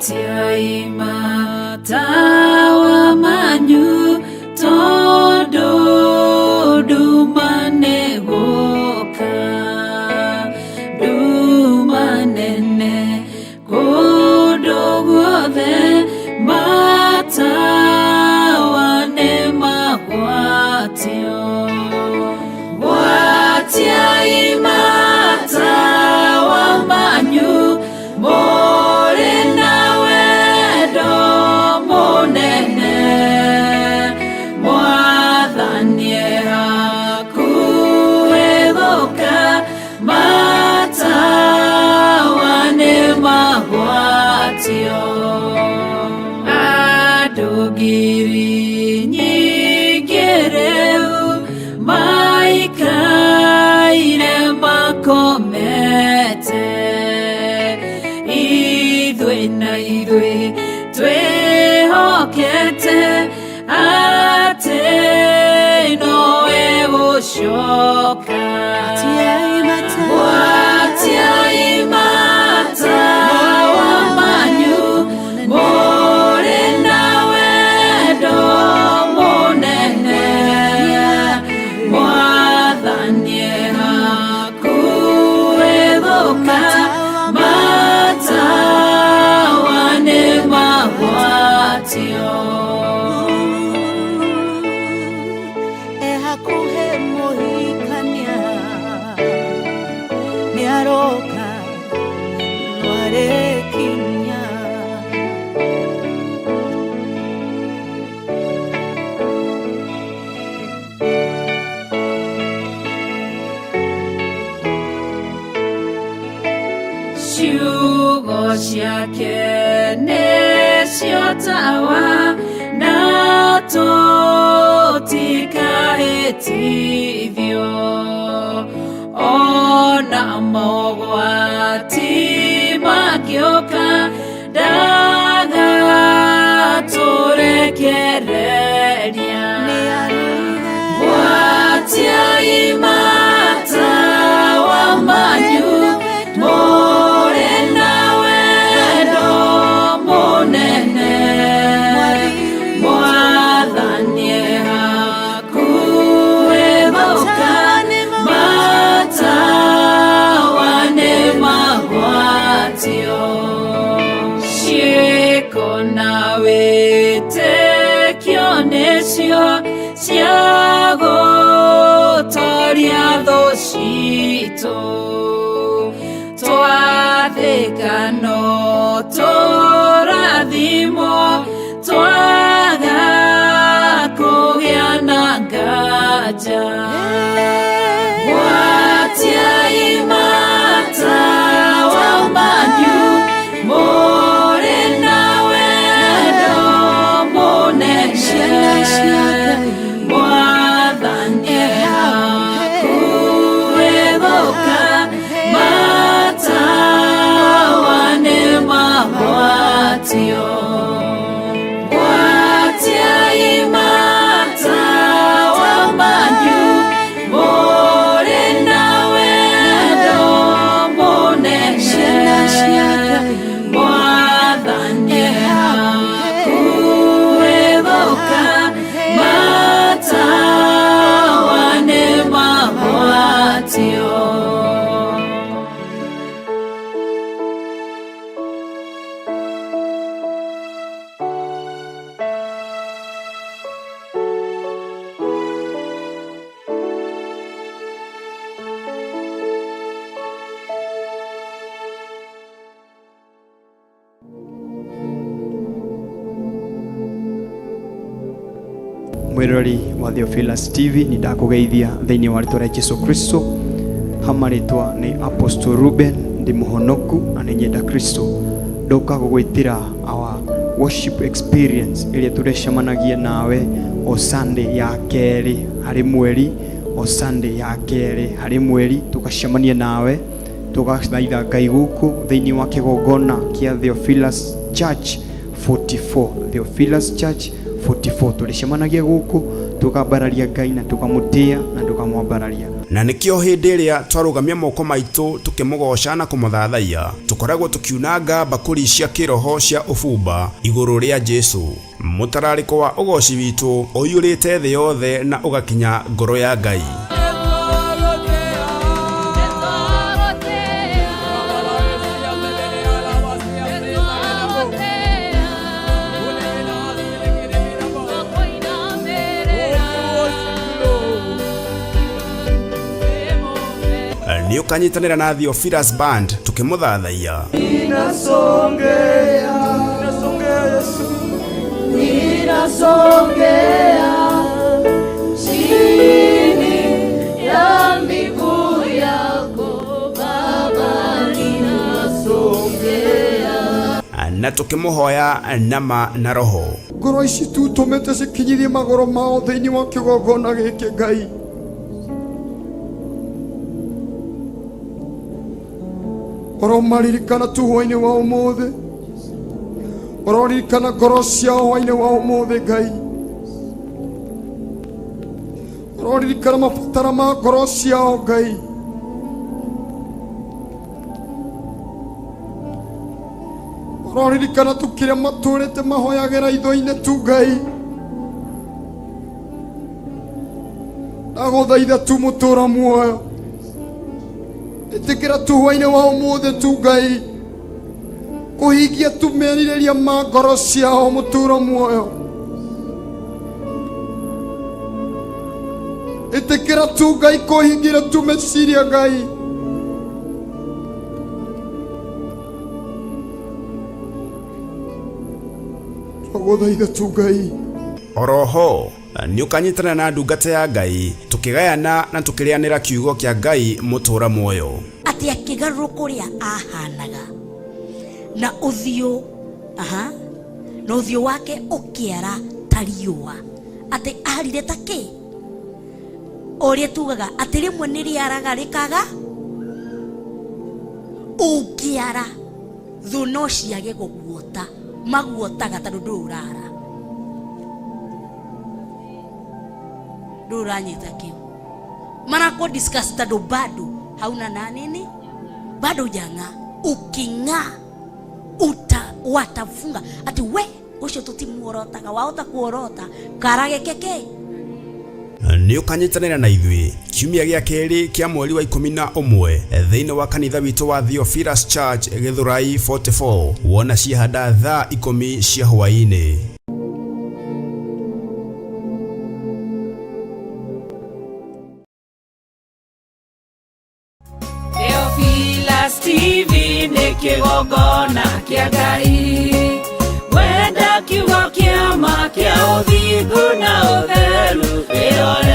Tiaima tawa manyu todo dumane goka dumanene kodo guothe matawa ne magwatio watiaima tawa manyu Adogiri nyigereu maikaire makomete idwe na idwe twehokete ate noe gũcoka watiaimata wamanyu mũrĩ na wendo mũnene Mwathani hakuhĩ gũka matawa nĩ magwatio hakuhĩ mũhikania nĩaroka nwarĩkinya ciugo ciake nĩcio tawa na tũtikahĩtithio ona mogwati magĩũka ndagatũrekereria watiaimata wamanyu mũrĩ na wendo mũnene Mwathani hakuhĩ gũka matawa nĩ magwatio ciĩko na wĩtĩkio witũ twathĩka no tũrathimwo twaga kũgĩa na nganja gwatiai mata wamanyu mũrĩ na wendo mũnene mwathani hakuhĩ gũka matawa nĩ magwatio gwatiai mata wamanyu mũrĩ na wendo mũnene mwathani hakuhĩ gũka matawa nĩ magwatio mwirori wa Theophilus TV ni ndakugeithia thiini wa ritwa ria Jesu Kristo hama ritwa ni Apostle Ruben ndi muhonoku na ni nyenda Kristo ndoka gugwitira our worship experience iria turecemanagia nawe o Sunday ya keri hari mweri o Sunday ya keri hari mweri tukacemania nawe tugathaitha Ngai guku thiini wa kigongona kia Theophilus Church 44 Theophilus Church 44 tulicemanagia guku tukambararia Ngai na tukamutia na tukamwambararia na nikio hindi iria twarugamia moko maitu tukimugoca na kumuthathaia tukoragwo tukiunanga bakuri cia kiroho cia ufumba iguru ria Jesu mutarariko wa ugoci witu uyurite thi yothe na ugakinya ngoro ya Ngai ni ukanyitanira na Theophilus Band tukimuthathaia Ninasongea Yesu ninasongea chini ya miguu yako Baba ninasongea na tukimuhoya nama na roho ngoro ici tu tumete cikinyithie magoro mao thiini wa kigongona giki Ngai oromaririkana tu hwaini wa umuthi ororirikana ngoro ciao hwaini wa umuthi Ngai ororirikana mabatara ma ngoro ciao Ngai ororirikana tu kiria maturite mahoyagira itho-ini tu Ngai ndaguthaitha tu mutura muoyo itikira tu hwaini wa umuthi tu Ngai kuhingia tu meririria ma ngoro ciao mutura muoyo itikira tu Ngai kuhingira tu meciria Ngai twaguthaitha tu Ngai oroho ni ukanyitana na ndungata ya Ngai tukigayana na tukirianira kiugo kia Ngai mutura muoyo ati akigaruru kuria ahanaga na uthio na uthio wake ukiara tariua ati arire take orie tugaga ati rimwe ni riaraga rikaga ukiara thuno ciage guguota maguotaga tondu ndurara nduranyita kiu marako discuss tondu bado hauna na nini bado janga ukinga watafunga ati we ucio tutimuorotaga waota kuorota karage keke ni ukanyitanira na ithui kiumia gia keri kia mweri wa 11 thiini wa kanitha witu wa Theophilus Church Githurai 44 wona ciahanda thaa 10 cia hwaini. kĩgongona kĩa Ngai wenda kiugo kĩa ma kĩa ũthingu na ũtheru wĩrore